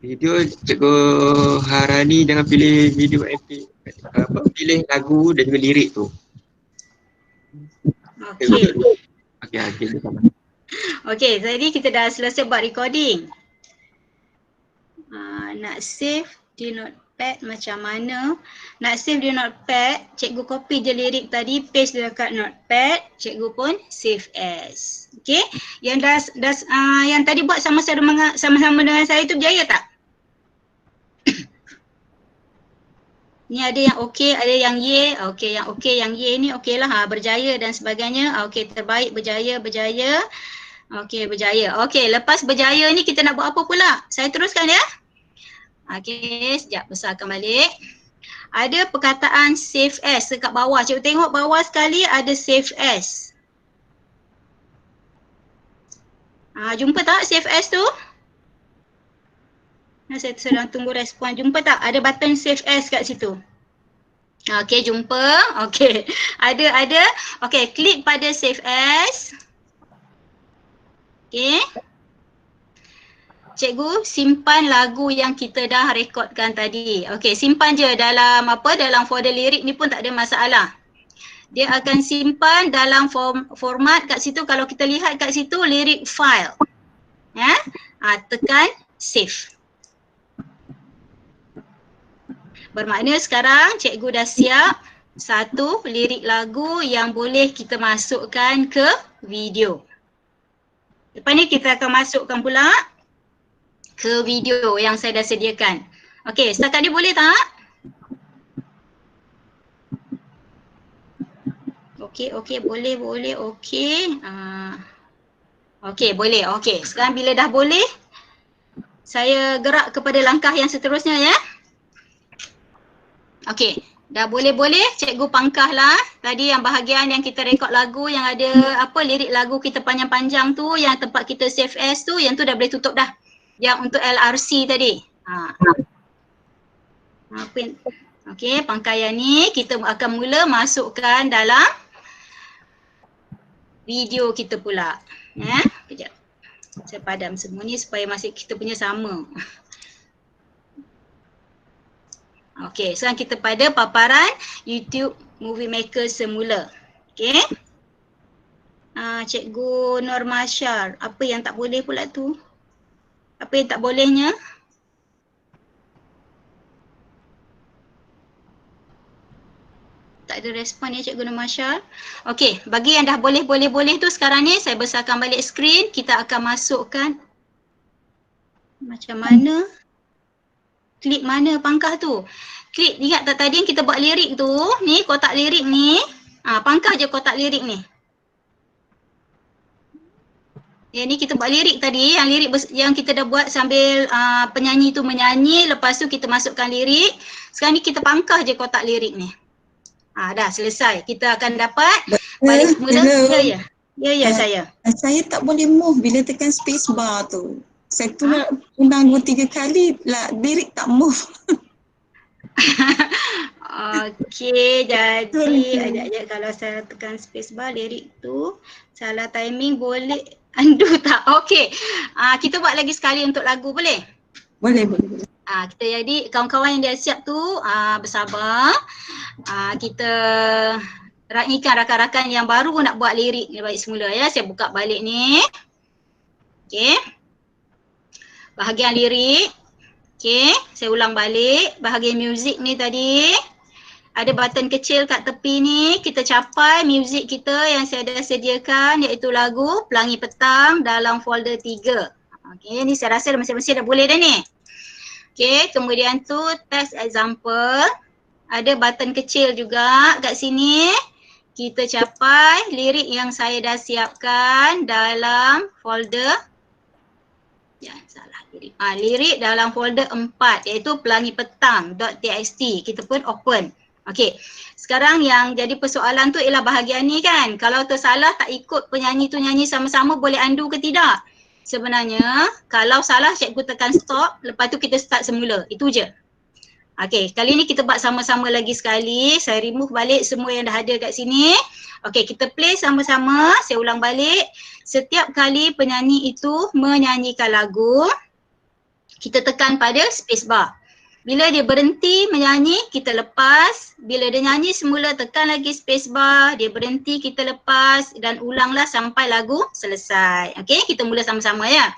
[SPEAKER 2] Video Cikgu Harani jangan pilih video MP, pilih lagu dan juga lirik tu. Okey.
[SPEAKER 1] Okey, jadi kita dah selesai buat recording. Nak save di notepad macam mana? Nak save di notepad, cikgu copy je lirik tadi, paste dekat notepad, cikgu pun save as. Okey, yang yang tadi buat sama-sama dengan saya tu berjaya tak? Ni ada yang okey, ada yang ye. Okey, yang ye ni okey lah, berjaya dan sebagainya. Okey, terbaik, berjaya. Okey, berjaya. Okey, lepas berjaya ni kita nak buat apa pula? Saya teruskan ya. Okey, sekejap besarkan balik. Ada perkataan save as dekat bawah. Cikgu tengok bawah sekali ada save as. Jumpa tak save as tu? Saya sedang tunggu respon. Jumpa tak? Ada button save as kat situ. Okey, jumpa. Okey. Ada. Okey, klik pada save as. Okey. Cikgu simpan lagu yang kita dah rekodkan tadi. Okey, simpan je dalam dalam folder lirik ni pun tak ada masalah. Dia akan simpan dalam format kat situ. Kalau kita lihat kat situ lirik file. Ya. Tekan save. Bermakna sekarang cikgu dah siap satu lirik lagu yang boleh kita masukkan ke video. Lepas ni kita akan masukkan pula ke video yang saya dah sediakan. Okey, setakat ni boleh tak? Okey, boleh, okey. Okey, boleh, okey. Sekarang bila dah boleh, saya gerak kepada langkah yang seterusnya ya. Okey, dah boleh, cikgu pangkahlah. Tadi yang bahagian yang kita rekod lagu yang ada lirik lagu kita panjang-panjang tu, yang tempat kita save as tu, yang tu dah boleh tutup dah. Yang untuk LRC tadi. Okey, pangkaian ni kita akan mula masukkan dalam video kita pula. Kejap. Saya padam semua ni supaya masih kita punya sama. Okey, sekarang kita pada paparan YouTube Movie Maker semula. Okey. Cikgu Nur Masyar, apa yang tak boleh pula tu? Apa yang tak bolehnya? Tak ada respon ya Cikgu Nur Masyar. Okey, bagi yang dah boleh tu sekarang ni saya besarkan balik skrin. Kita akan masukkan macam mana? Klik mana pangkah tu? Klik, ingat tak tadi yang kita buat lirik tu? Ni kotak lirik ni. Pangkah je kotak lirik ni. Yang ni kita buat lirik tadi, yang lirik yang kita dah buat sambil penyanyi tu menyanyi, lepas tu kita masukkan lirik. Sekarang ni kita pangkah je kotak lirik ni. Dah selesai. Kita akan dapat balik semula. Ya, saya.
[SPEAKER 6] Saya tak boleh move bila tekan space bar tu. Saya undang 2-3 kali lah, lirik tak move.
[SPEAKER 1] Okey, jadi kalau saya tekan space bar lirik tu salah timing boleh undo tak? Okey. Kita buat lagi sekali untuk lagu boleh?
[SPEAKER 6] Boleh.
[SPEAKER 1] Kita jadi kawan-kawan yang dah siap tu bersabar. Kita ikan rakan-rakan yang baru nak buat lirik ni balik semula ya. Saya buka balik ni. Okey. Bahagian lirik. Okey, saya ulang balik. Bahagian muzik ni tadi. Ada button kecil kat tepi ni. Kita capai muzik kita yang saya dah sediakan iaitu lagu Pelangi Petang dalam folder 3. Okey, ni saya rasa masing-masing dah boleh dah ni. Okey, kemudian tu test example. Ada button kecil juga kat sini. Kita capai lirik yang saya dah siapkan dalam folder. Salah lirik. Lirik dalam folder 4 iaitu Pelangi Petang.txt. Kita pun open. Okey. Sekarang yang jadi persoalan tu ialah bahagian ni kan. Kalau tersalah tak ikut penyanyi tu nyanyi sama-sama boleh undo ke tidak? sebenarnya kalau salah cikgu tekan stop, lepas tu kita start semula. Itu je. Okey, kali ni kita buat sama-sama lagi sekali. Saya remove balik semua yang dah ada kat sini. Okey, kita play sama-sama. Saya ulang balik. Setiap kali penyanyi itu menyanyikan lagu, kita tekan pada space bar. Bila dia berhenti menyanyi, kita lepas. Bila dia nyanyi semula, tekan lagi space bar. Dia berhenti, kita lepas. Dan ulanglah sampai lagu selesai. Okey, kita mula sama-sama ya.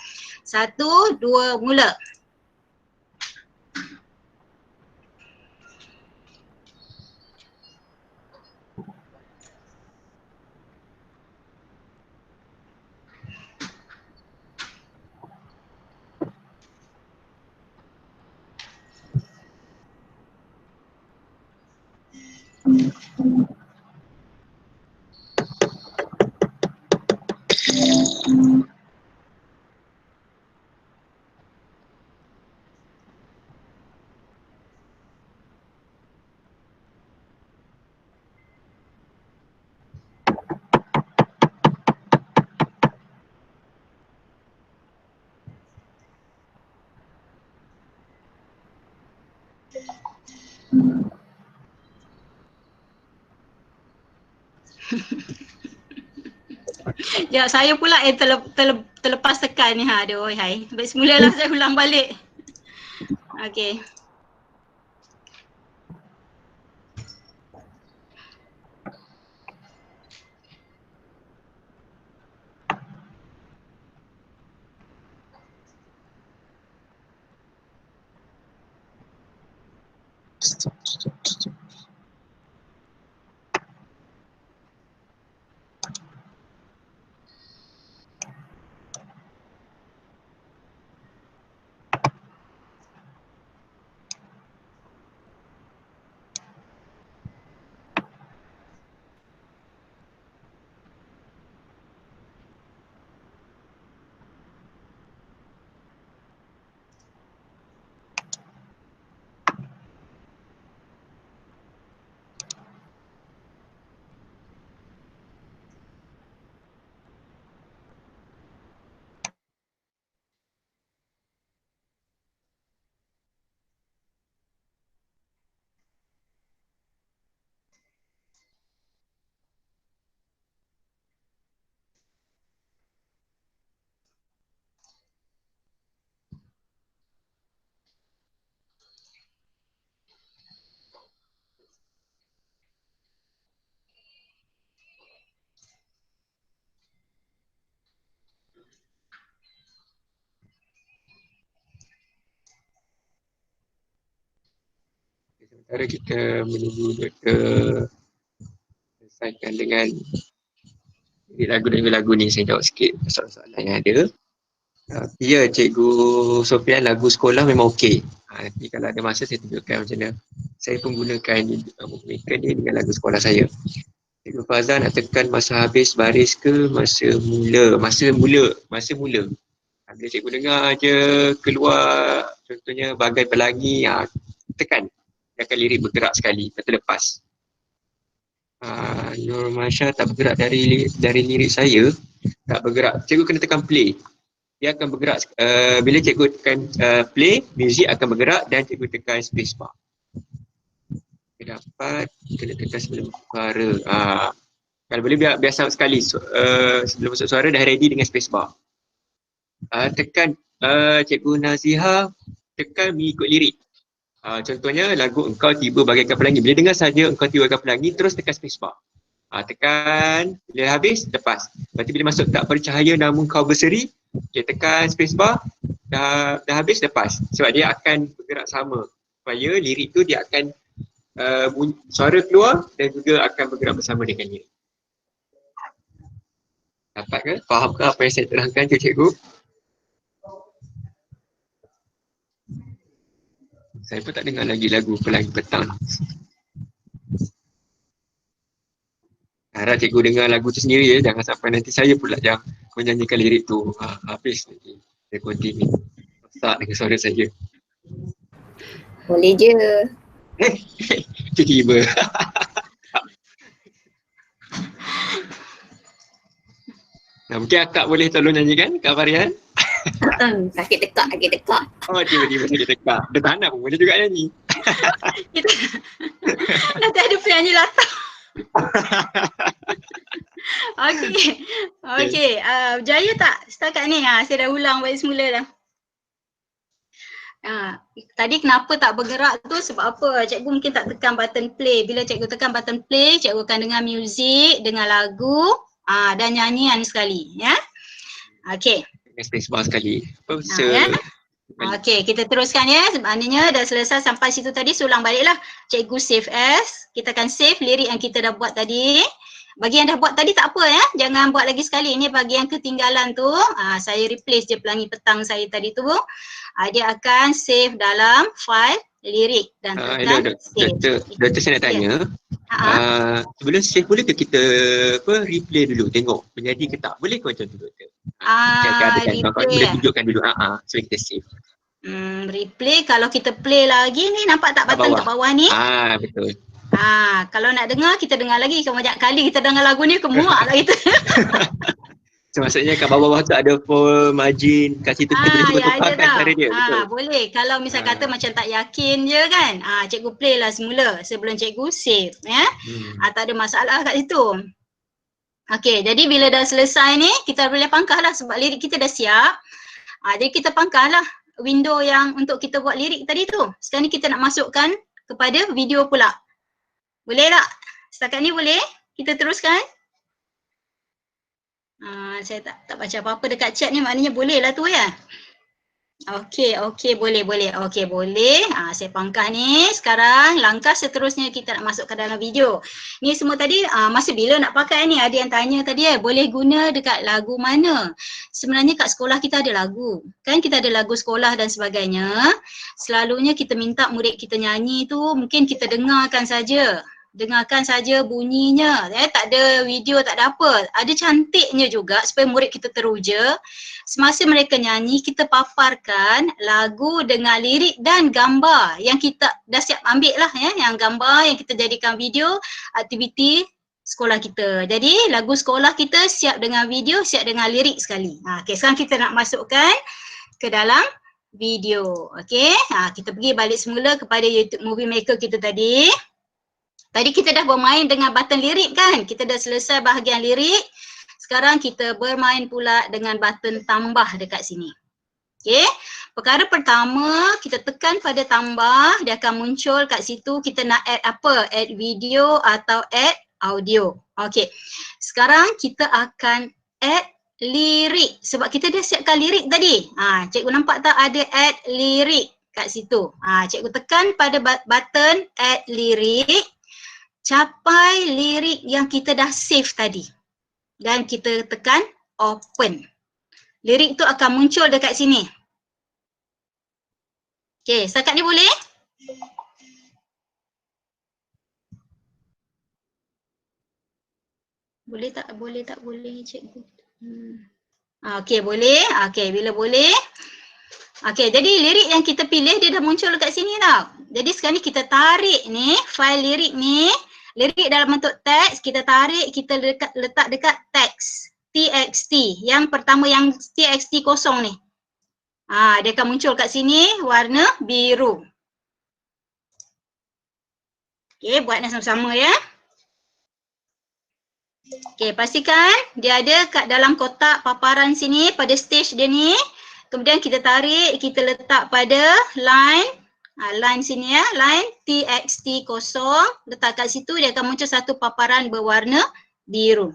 [SPEAKER 1] 1, 2, mula. Ya, saya pula terlepas tekan ni. Aduh, hai. Baik, semulalah saya ulang balik. Okey.
[SPEAKER 2] Sementara kita menunggu doktor selesaikan dengan lagu ni, saya jawab sikit soalan-soalan yang ada. Ya, Cikgu Sofian, lagu sekolah memang okey. Nanti kalau ada masa saya tunjukkan macam mana saya pun gunakan maker ni dengan lagu sekolah saya. Cikgu Fazal nak tekan masa habis baris ke masa mula? Masa mula. Bila cikgu dengar je keluar contohnya bagai pelangi, tekan. Dia akan lirik bergerak sekali, terlepas. Nur Masya tak bergerak dari lirik saya, tak bergerak. Cikgu kena tekan play. Dia akan bergerak, bila cikgu tekan play, muzik akan bergerak dan cikgu tekan space bar. Dapat, kena tekan sebelum suara. Kalau boleh biasa sekali, sebelum masuk suara dah ready dengan space bar. Tekan, Cikgu Naziha, tekan mengikut lirik. Contohnya lagu Engkau Tiba Bagaikan Pelangi. Bila dengar saja Engkau Tiba Bagaikan Pelangi, terus tekan space bar. Tekan, bila habis, lepas. Berarti bila masuk tak bercahaya namun kau berseri, dia tekan space bar, dah habis, lepas. Sebab dia akan bergerak sama. Supaya lirik tu dia akan suara keluar dan juga akan bergerak bersama dengan lirik. Dapat ke? Faham ke apa yang saya terangkan tu, cikgu? Saya pun tak dengar lagi lagu Pelangi Petang. Harap cikgu dengar lagu tu sendiri ya. Jangan sampai nanti saya pula yang menyanyikan lirik tu. Habis nanti. Saya continue. Tak dengan suara saya.
[SPEAKER 7] Boleh je.
[SPEAKER 2] Tiba-tiba. Mungkin akak boleh tolong nyanyikan, Kak Farihan?
[SPEAKER 5] Sakit tekak.
[SPEAKER 2] Oh, tiba-tiba dia tekak. Dia tak nak pun boleh juga nyanyi.
[SPEAKER 1] Kita nanti ada penyanyi latar. Okey. Berjaya tak setakat ni? Saya dah ulang balik semula dah. Tadi kenapa tak bergerak tu sebab apa? Cikgu mungkin tak tekan button play. Bila cikgu tekan button play, cikgu akan dengar muzik, dengar lagu dan nyanyian sekali, ya. Okey.
[SPEAKER 2] Dengan spacebar sekali.
[SPEAKER 1] Ya. Okey, kita teruskan ya. Maknanya dah selesai sampai situ tadi, ulang baliklah. Cikgu save as. Kita akan save lirik yang kita dah buat tadi. Bagi yang dah buat tadi tak apa ya. Jangan buat lagi sekali. Ini bagi yang ketinggalan tu, saya replace je pelangi petang saya tadi tu. Dia akan save dalam file lirik dan tekan save.
[SPEAKER 2] Doktor saya nak tanya. Sebelum save boleh ke kita replay dulu tengok menjadi ke tak? Boleh ke macam tu doktor?
[SPEAKER 1] Replay.
[SPEAKER 2] Boleh tunjukkan dulu so kita save.
[SPEAKER 1] Replay kalau kita play lagi ni nampak tak button kat bawah ni?
[SPEAKER 2] Betul.
[SPEAKER 1] Kalau nak dengar kita dengar lagi. Kalau banyak kali kita dengar lagu ni kemuak lah kita.
[SPEAKER 2] So maksudnya kat bawah-bawah tu ada full margin kat situ kita boleh cuba tukarkan cara dia.
[SPEAKER 1] Boleh. Kalau misal kata macam tak yakin je kan, cikgu play lah semula sebelum cikgu save ya. Tak ada masalah kat situ. Okey, jadi bila dah selesai ni kita boleh pangkah lah sebab lirik kita dah siap. Jadi kita pangkah lah window yang untuk kita buat lirik tadi tu. Sekarang ni kita nak masukkan kepada video pula. Boleh tak? Setakat ni boleh? Kita teruskan? Saya tak baca apa-apa dekat chat ni, maknanya boleh lah tu ya. Okey, boleh. Okey, boleh. Saya pangkah ni. Sekarang langkah seterusnya kita nak masuk ke dalam video. Ni semua tadi masa bila nak pakai ni? Ada yang tanya tadi boleh guna dekat lagu mana? Sebenarnya kat sekolah kita ada lagu. Kan kita ada lagu sekolah dan sebagainya. Selalunya kita minta murid kita nyanyi tu mungkin kita dengarkan saja bunyinya, tak ada video, tak ada apa. Ada cantiknya juga supaya murid kita teruja. Semasa mereka nyanyi, kita paparkan lagu dengan lirik dan gambar yang kita dah siap ambil lah ya, yang gambar yang kita jadikan video aktiviti sekolah kita. Jadi lagu sekolah kita siap dengan video, siap dengan lirik sekali. Okay, sekarang kita nak masukkan ke dalam video. Okay, kita pergi balik semula kepada YouTube Movie Maker kita tadi. Tadi kita dah bermain dengan button lirik kan? Kita dah selesai bahagian lirik. Sekarang kita bermain pula dengan button tambah dekat sini. Okay. Perkara pertama, kita tekan pada tambah. Dia akan muncul kat situ. Kita nak add apa? Add video atau add audio. Okay. Sekarang kita akan add lirik. Sebab kita dah siapkan lirik tadi. Cikgu nampak tak ada add lirik kat situ. Cikgu tekan pada button add lirik. Capai lirik yang kita dah save tadi. Dan kita tekan open. Lirik tu akan muncul dekat sini. Okey, setakat ni boleh? Boleh tak boleh cikgu? Okey, boleh. Okey, bila boleh. Okey, jadi lirik yang kita pilih dia dah muncul dekat sini tau. Jadi sekarang ni kita tarik ni file lirik ni. Lirik dalam bentuk teks, kita tarik, kita letak dekat teks TXT. Yang pertama yang TXT kosong ni. Dia akan muncul kat sini warna biru. Okey, buatnya sama-sama ya. Okey, pastikan dia ada kat dalam kotak paparan sini pada stage dia ni. Kemudian kita tarik, kita letak pada line. Line sini ya, line TXT kosong, letak kat situ dia akan muncul satu paparan berwarna biru.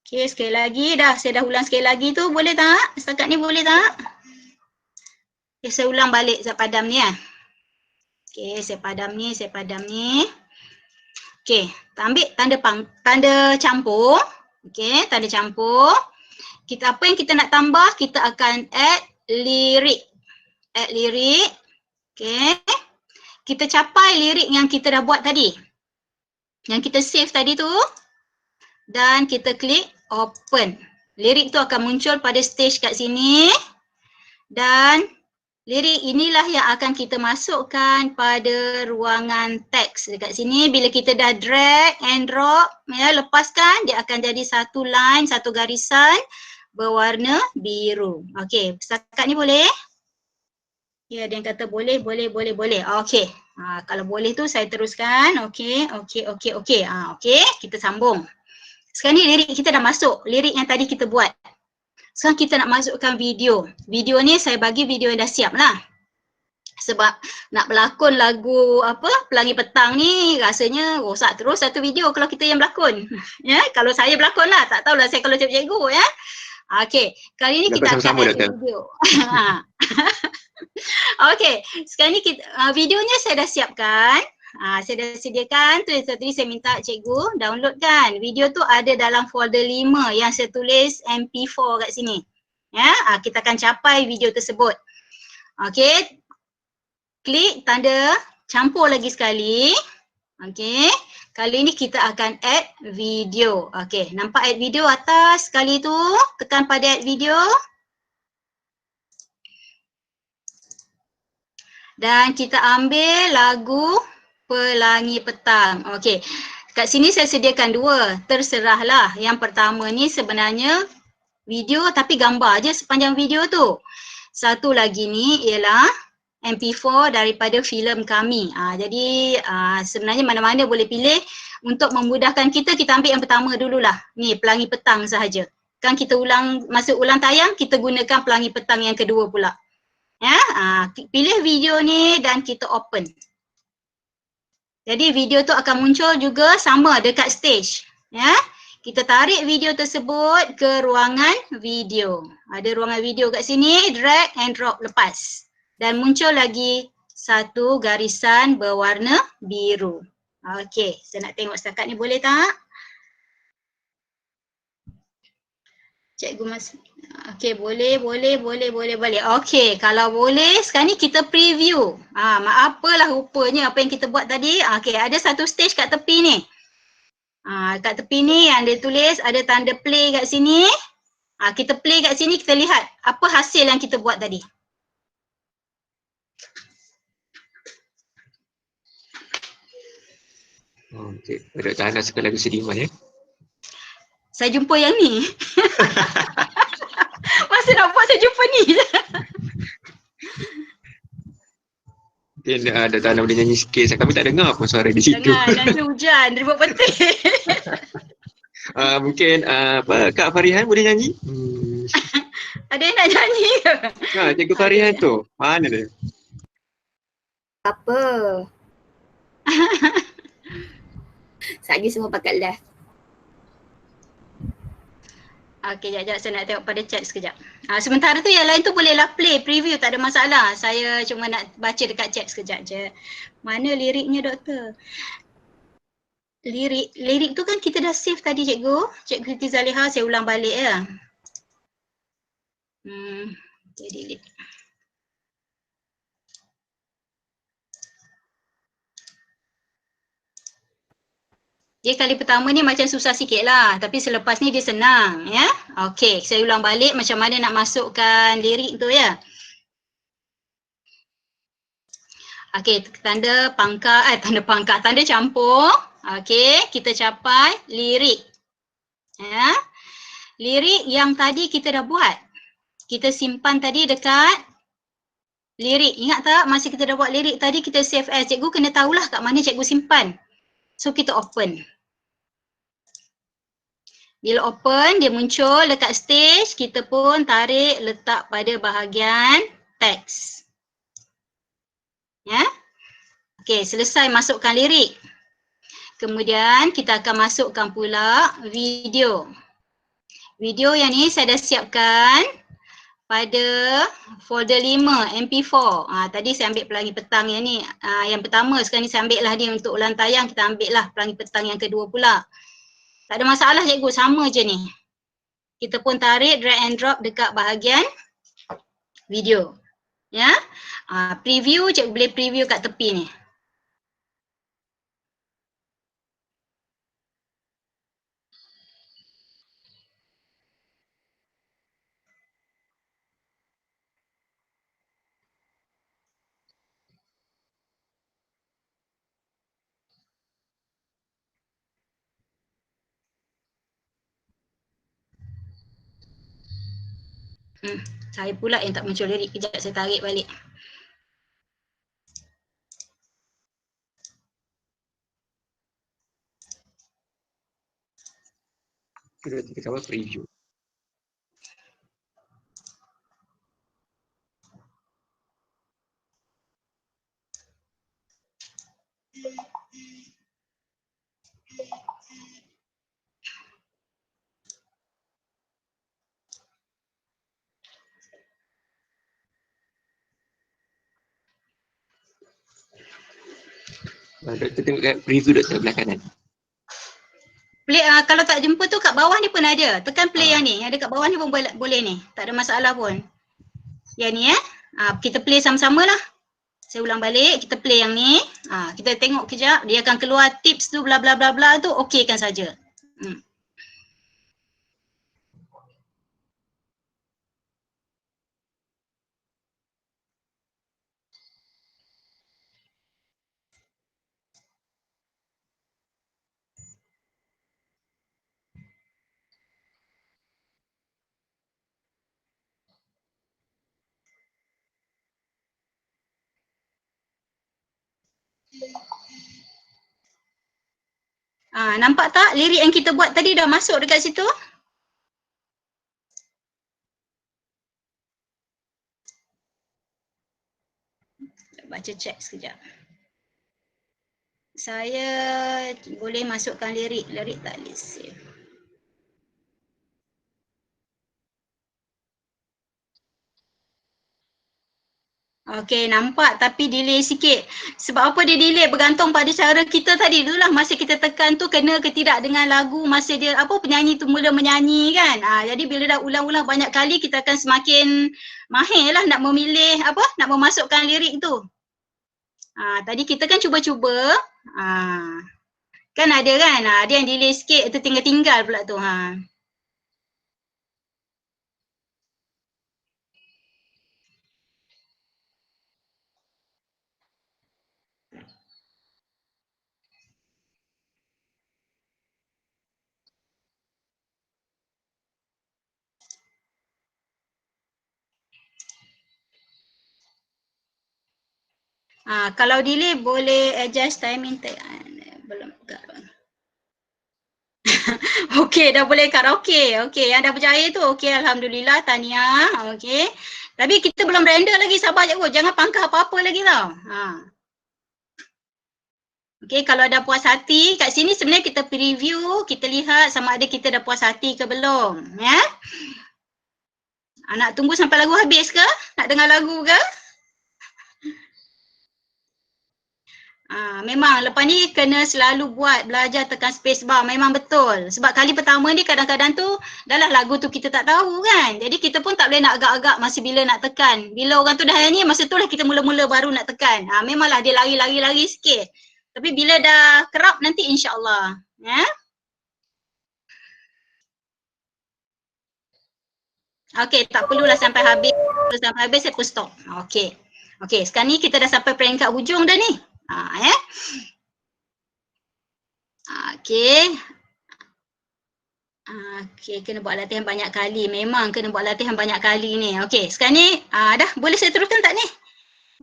[SPEAKER 1] Okey, sekali lagi saya dah ulang sekali lagi tu, boleh tak? Setakat ni boleh tak? Okay, saya ulang balik, saya padam ni ya. Okey, saya padam ni. Okey, ambil tanda campur. Okey, tanda campur. Apa yang kita nak tambah, kita akan add lirik. Add lirik. Okay. Kita capai lirik yang kita dah buat tadi. Yang kita save tadi tu. Dan kita klik open. Lirik tu akan muncul pada stage kat sini. Dan Lirik inilah yang akan kita masukkan pada ruangan teks. Dekat sini bila kita dah drag and drop, ya, lepaskan, dia akan jadi satu line, satu garisan berwarna biru. Okey, setakat ni boleh? Ya, ada yang kata boleh. Okey. Kalau boleh tu saya teruskan. Okey. Okey, kita sambung. Sekarang ni lirik kita dah masuk. Lirik yang tadi kita buat. Sekarang kita nak masukkan video. Video ni saya bagi video yang dah siap lah. Sebab nak berlakon lagu apa Pelangi Petang ni rasanya rosak terus satu video kalau kita yang berlakon. Ya, kalau saya berlakon lah. Tak tahulah saya kalau cikgu ya. Okey, kali ni kita akan add video. Okey, sekarang ni kita, videonya saya dah siapkan. Saya dah sediakan tu tadi saya minta cikgu downloadkan. Video tu ada dalam folder 5 yang saya tulis MP4 kat sini. Ya, kita akan capai video tersebut. Okey. Klik tanda campur lagi sekali. Okey. Kali ni kita akan add video. Okey, nampak add video atas sekali tu. Tekan pada add video. Dan kita ambil lagu Pelangi Petang. Okey. Kat sini saya sediakan dua. Terserahlah. Yang pertama ni sebenarnya video tapi gambar je sepanjang video tu. Satu lagi ni ialah MP4 daripada filem kami. Jadi sebenarnya mana-mana boleh pilih. Untuk memudahkan kita, kita ambil yang pertama dululah. Ni Pelangi Petang sahaja. Kan kita masuk ulang tayang, kita gunakan Pelangi Petang yang kedua pula. Ya, pilih video ni dan kita open. Jadi video tu akan muncul juga sama dekat stage. Ya, kita tarik video tersebut ke ruangan video. Ada ruangan video kat sini, drag and drop lepas. Dan muncul lagi satu garisan berwarna biru. Okey, saya nak tengok setakat ni boleh tak? Cikgu Mas. Okey, boleh. Okey, kalau boleh sekarang ni kita preview. Maaf apalah rupanya apa yang kita buat tadi. Okey, ada satu stage kat tepi ni. Kat tepi ni yang dia tulis ada tanda play kat sini. Kita play kat sini, kita lihat apa hasil yang kita buat tadi.
[SPEAKER 2] Okey, Dr. Hana suka lagu sediman ya?
[SPEAKER 1] Saya jumpa yang ni. Masa nak buat saya jumpa ni je.
[SPEAKER 2] Mungkin Dr. Hana boleh nyanyi sikit. Kami tak dengar pun suara di situ.
[SPEAKER 1] Jangan, nanti hujan. Dia buat petik.
[SPEAKER 2] Mungkin Kak Farihan boleh nyanyi?
[SPEAKER 1] Ada yang nak nyanyi ke?
[SPEAKER 2] Cikgu Farihan tu. Mana dia?
[SPEAKER 5] Apa? Sagi semua pakai live.
[SPEAKER 1] Okey, sekejap saya nak tengok pada chat sekejap. Sementara tu yang lain tu bolehlah play, preview, tak ada masalah. Saya cuma nak baca dekat chat sekejap je. Mana liriknya doktor? Lirik tu kan kita dah save tadi cikgu. Cikgu Siti Zaliha, saya ulang balik ya. Okay, delete. Dia kali pertama ni macam susah sikit lah. Tapi selepas ni dia senang ya. Okey, saya ulang balik macam mana nak masukkan lirik tu ya. Okey, tanda campur. Okey, kita capai lirik. Ya. Lirik yang tadi kita dah buat. Kita simpan tadi dekat lirik. Ingat tak masa kita dah buat lirik tadi kita save as. Cikgu kena tahulah kat mana cikgu simpan. So kita open. Bila open dia muncul dekat stage, kita pun tarik letak pada bahagian teks. Ya. Okey, selesai masukkan lirik. Kemudian kita akan masukkan pula video. Video yang ni saya dah siapkan pada folder 5 MP4. Tadi saya ambil Pelangi Petang yang ni. Yang pertama sekarang ni saya ambil lah dia untuk ulang tayang, kita ambil lah Pelangi Petang yang kedua pula. Tak ada masalah cikgu, sama je ni. Kita pun tarik drag and drop dekat bahagian video. Ya. Preview, cikgu boleh preview kat tepi ni. Saya pula yang tak muncul lirik. Kejap saya tarik balik.
[SPEAKER 2] Kita cover preview. Doktor tengok kat preview doktor belah kanan.
[SPEAKER 1] Play, kalau tak jumpa tu kat bawah ni pun ada. Tekan play yang ni. Yang ada kat bawah ni pun boleh ni. Tak ada masalah pun. Yang ni kita play sama-sama lah. Saya ulang balik, kita play yang ni. Kita tengok kejap, dia akan keluar tips tu bla bla bla bla tu, okey kan saja. Nampak tak lirik yang kita buat tadi dah masuk dekat situ? Baca chat sekejap. Saya boleh masukkan lirik tak boleh save. Okey, nampak tapi delay sikit. Sebab apa dia delay? Bergantung pada cara kita tadi. Itulah masa kita tekan tu kena ke tidak dengan lagu masa dia penyanyi tu mula menyanyi kan. Jadi bila dah ulang-ulang banyak kali kita akan semakin mahir lah nak memilih nak memasukkan lirik tu. Tadi kita kan cuba-cuba. Kan ada kan? Ada yang delay sikit tu tinggal-tinggal pula tu. Kalau delay boleh adjust timing belum. Okey, dah boleh karaoke. Okey, yang dah berjaya tu okey, alhamdulillah, tahniah. Okey. Tapi kita belum render lagi, sabar cikgu. Jangan pangkah apa-apa lagi tau. Okey, kalau dah puas hati, kat sini sebenarnya kita preview, kita lihat sama ada kita dah puas hati ke belum, ya. Nak tunggu sampai lagu habis ke? Nak dengar lagu ke? Memang lepas ni kena selalu belajar tekan space bar, memang betul. Sebab kali pertama ni kadang-kadang tu dah lah lagu tu kita tak tahu kan. Jadi kita pun tak boleh nak agak-agak masa bila nak tekan. Bila orang tu dah nyanyi masa tu lah kita mula-mula baru nak tekan. Memanglah dia lari-lari sikit. Tapi bila dah kerap nanti insya-Allah, ya. Okey, tak perlulah sampai habis. Sampai habis saya pun stop. Okey. Okey, sekarang ni kita dah sampai peringkat hujung dah ni. Ya. Okey. Okey, kena buat latihan banyak kali. Memang kena buat latihan banyak kali ni. Okey, sekarang ni dah boleh saya teruskan tak ni?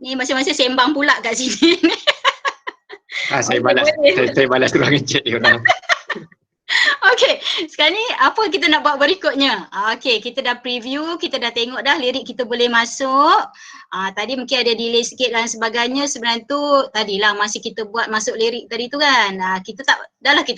[SPEAKER 1] Ni masing-masing sembang pula kat sini ni.
[SPEAKER 2] Saya balas ruangan chat dia orang.
[SPEAKER 1] Okey, sekarang ni apa kita nak buat berikutnya? Okey, kita dah preview, kita dah tengok dah lirik kita boleh masuk. Tadi mungkin ada delay sikit dan sebagainya. Sebenarnya tu tadilah masa kita buat masuk lirik tadi tu kan. Kita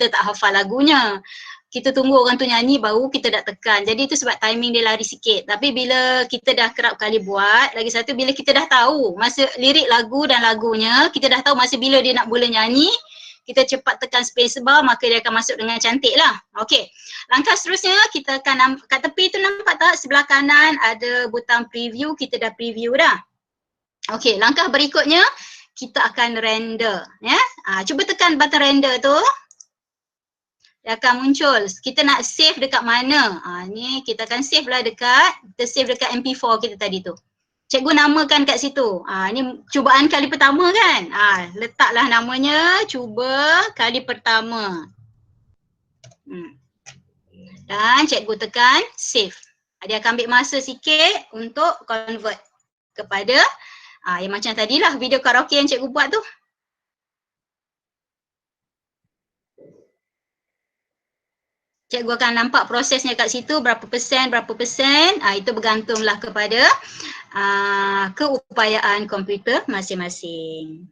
[SPEAKER 1] tak hafal lagunya. Kita tunggu orang tu nyanyi baru kita dah tekan. Jadi itu sebab timing dia lari sikit. Tapi bila kita dah kerap kali buat, lagi satu bila kita dah tahu masa lirik lagu dan lagunya, kita dah tahu masa bila dia nak mula nyanyi, kita cepat tekan space bar maka dia akan masuk dengan cantik lah. Okey, langkah seterusnya kita akan kat tepi tu nampak tak sebelah kanan ada butang preview, kita dah preview dah. Okey, langkah berikutnya kita akan render. Ya, cuba tekan button render tu. Dia akan muncul. Kita nak save dekat mana? Ni kita akan save lah kita save dekat MP4 kita tadi tu. Cikgu namakan kat situ. Ni cubaan kali pertama kan? Letaklah namanya cuba kali pertama. Dan cikgu tekan save. Dia akan ambil masa sikit untuk convert kepada yang macam tadilah video karaoke yang cikgu buat tu. Cikgu akan nampak prosesnya kat situ, berapa persen. Itu bergantunglah kepada keupayaan komputer masing-masing.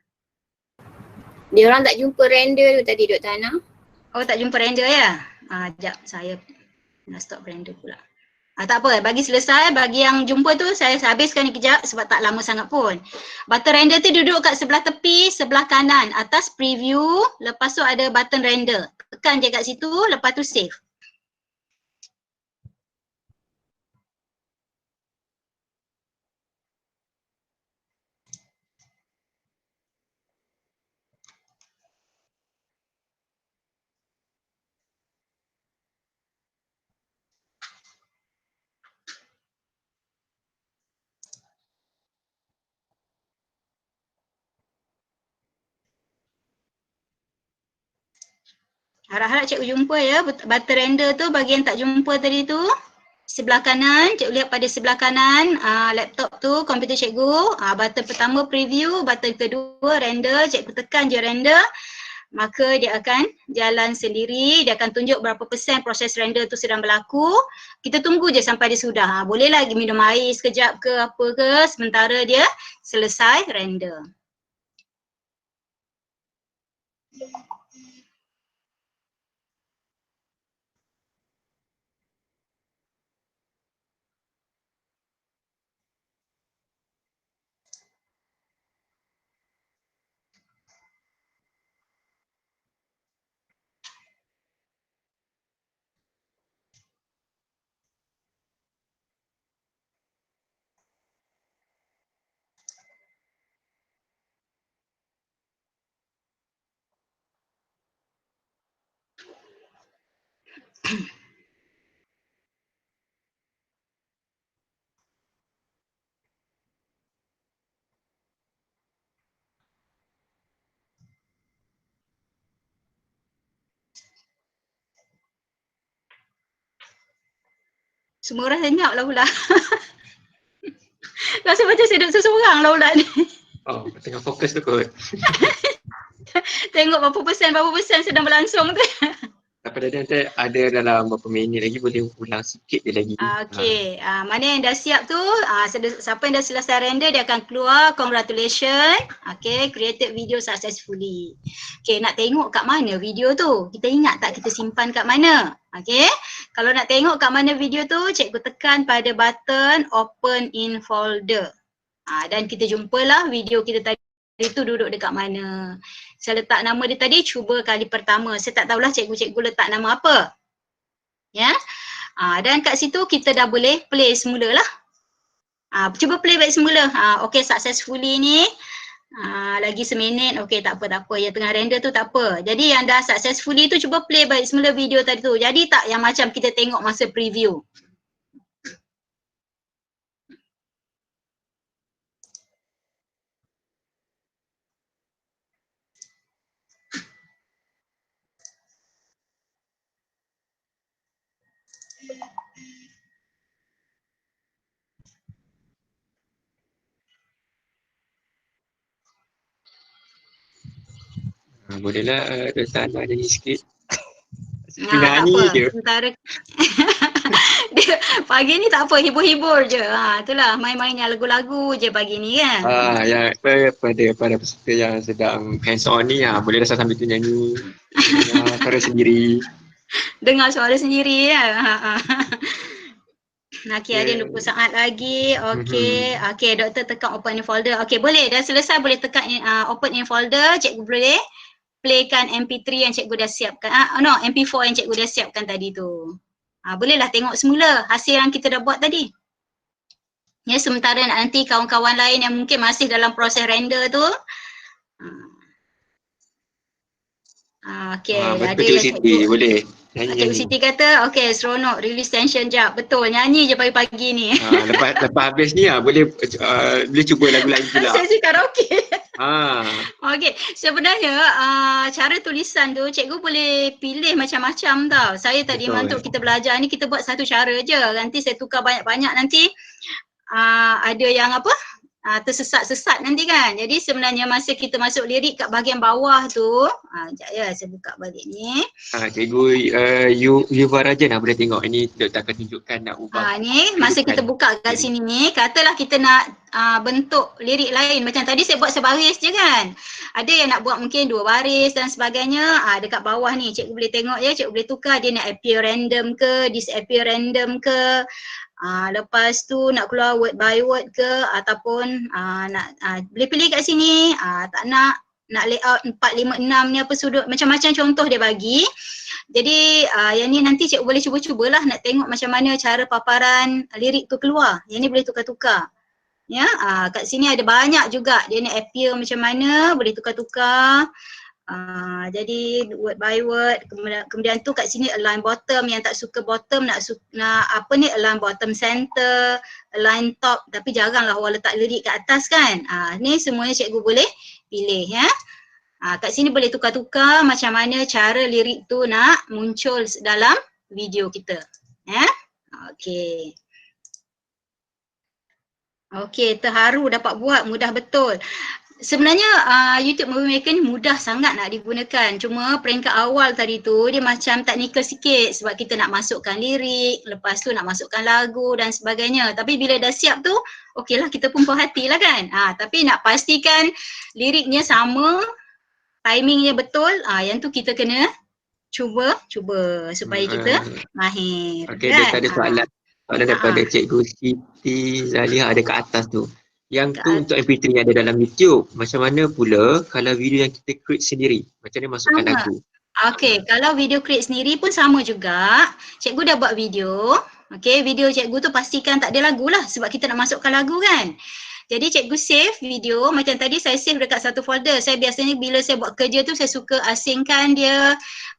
[SPEAKER 5] Dia orang tak jumpa render tu tadi Dr. Hana.
[SPEAKER 1] Oh, tak jumpa render ya? Sekejap, saya nak stop render pula. Tak apa, bagi selesai, bagi yang jumpa tu saya habiskan ni kejap sebab tak lama sangat pun. Button render tu duduk kat sebelah tepi, sebelah kanan, atas preview, lepas tu ada button render. Tekan je kat situ, lepas tu save. Harap-harap cikgu jumpa ya, button render tu bagi yang tak jumpa tadi tu. Sebelah kanan, cikgu lihat pada sebelah kanan laptop tu, komputer cikgu. Button pertama preview, button kedua render, cikgu tekan je render. Maka dia akan jalan sendiri, dia akan tunjuk berapa persen proses render tu sedang berlaku. Kita tunggu je sampai dia sudah. Boleh lagi minum air sekejap ke apa ke, sementara dia selesai render. Semua orang senyap lah pula. Rasa macam saya duduk seseorang lah pula ni.
[SPEAKER 2] Oh, tengah fokus tu kot.
[SPEAKER 1] Tengok berapa persen sedang berlangsung tu.
[SPEAKER 2] Pada nanti ada dalam berapa minit lagi, boleh ulang sikit je lagi.
[SPEAKER 1] Okey, mana yang dah siap tu, siapa yang dah selesai render dia akan keluar, congratulations. Okey, created video successfully. Okey, nak tengok kat mana video tu? Kita ingat tak kita simpan kat mana? Okey, kalau nak tengok kat mana video tu, cikgu tekan pada button open in folder. Dan kita jumpalah video kita tadi tu duduk dekat mana. Saya letak nama dia tadi cuba kali pertama. Saya tak tahulah cikgu-cikgu letak nama apa. Ya. Dan kat situ kita dah boleh play semula lah. Cuba play back semula. Okey, successfully ni. Lagi seminit. Okey, tak apa. Yang tengah render tu tak apa. Jadi yang dah successfully tu cuba play back semula video tadi tu. Jadi tak yang macam kita tengok masa preview.
[SPEAKER 2] Bolehlah Dr. Hana nyanyi sikit.
[SPEAKER 1] Tak apa, sementara dia, pagi ni tak apa, hibur-hibur je. Itulah main-mainnya lagu-lagu je pagi ni kan.
[SPEAKER 2] Ya, pada peserta yang sedang hands on ni, boleh rasa sambil tu nyanyi. Suara sendiri.
[SPEAKER 1] Dengar suara sendiri ya. Okey, ada 20 saat lagi. Okey, doktor tekan open in folder. Okey, boleh dah selesai, boleh tekan open in folder. Cikgu boleh playkan MP3 yang cikgu dah siapkan. MP4 yang cikgu dah siapkan tadi tu. Bolehlah tengok semula hasil yang kita dah buat tadi. Ya, sementara nanti kawan-kawan lain yang mungkin masih dalam proses render tu. Okey, ada
[SPEAKER 2] yang cikgu boleh
[SPEAKER 1] Cikgu Siti kata, okay seronok, release tension jap. Betul, nyanyi je pagi-pagi ni.
[SPEAKER 2] Lepas habis ni boleh cuba lagu lain pula.
[SPEAKER 1] Sesi karaoke.
[SPEAKER 2] Ah.
[SPEAKER 1] Okey, sebenarnya cara tulisan tu cikgu boleh pilih macam-macam tau. Saya tadi untuk kita belajar ni kita buat satu cara je. Nanti saya tukar banyak-banyak nanti ada yang apa? Tersesat-sesat nanti kan. Jadi sebenarnya masa kita masuk lirik kat bahagian bawah tu, sekejap ya saya buka balik ni.
[SPEAKER 2] Cikgu Yuvarajan boleh tengok ini doktor akan tunjukkan nak ubah.
[SPEAKER 1] Ni masa kita buka kat sini ni, katalah kita nak bentuk lirik lain. Macam tadi saya buat sebaris je kan. Ada yang nak buat mungkin 2 baris dan sebagainya. Dekat bawah ni cikgu boleh tengok ya, cikgu boleh tukar dia nak appear random ke, disappear random ke. Lepas tu nak keluar word by word ke ataupun nak boleh pilih kat sini, tak nak layout 4, 5, 6 ni apa sudut, macam-macam contoh dia bagi. Jadi yang ni nanti cikgu boleh cuba-cubalah nak tengok macam mana cara paparan lirik tu keluar. Yang ni boleh tukar-tukar. Ya, kat sini ada banyak juga dia nak appear macam mana, boleh tukar-tukar. Jadi word by word, kemudian tu kat sini align bottom, yang tak suka bottom nak apa ni, align bottom center, align top, tapi jaranglah orang letak lirik kat atas kan. Ni semuanya cikgu boleh pilih ya. Kat sini boleh tukar-tukar macam mana cara lirik tu nak muncul dalam video kita ya. Okey. Okey, terharu dapat buat, mudah betul. Sebenarnya YouTube Movie Maker ni mudah sangat nak digunakan. Cuma peringkat awal tadi tu dia macam teknikal sikit sebab kita nak masukkan lirik, lepas tu nak masukkan lagu dan sebagainya. Tapi bila dah siap tu, okeylah kita pun puas hatilah kan. Tapi nak pastikan liriknya sama, timingnya betul, yang tu kita kena cuba supaya kita mahir.
[SPEAKER 2] Okey,
[SPEAKER 1] kan?
[SPEAKER 2] dia ada soalan daripada Cikgu Siti Zaliha ada kat atas tu. Yang tu untuk MP3 yang ada dalam YouTube. Macam mana pula kalau video yang kita create sendiri? Macam mana masukkan lagu?
[SPEAKER 1] Okey, kalau video create sendiri pun sama juga. Cikgu dah buat video. Okey, video cikgu tu pastikan tak ada lagu lah sebab kita nak masukkan lagu kan. Jadi cikgu save video, macam tadi saya save dekat satu folder. Saya biasanya bila saya buat kerja tu saya suka asingkan dia,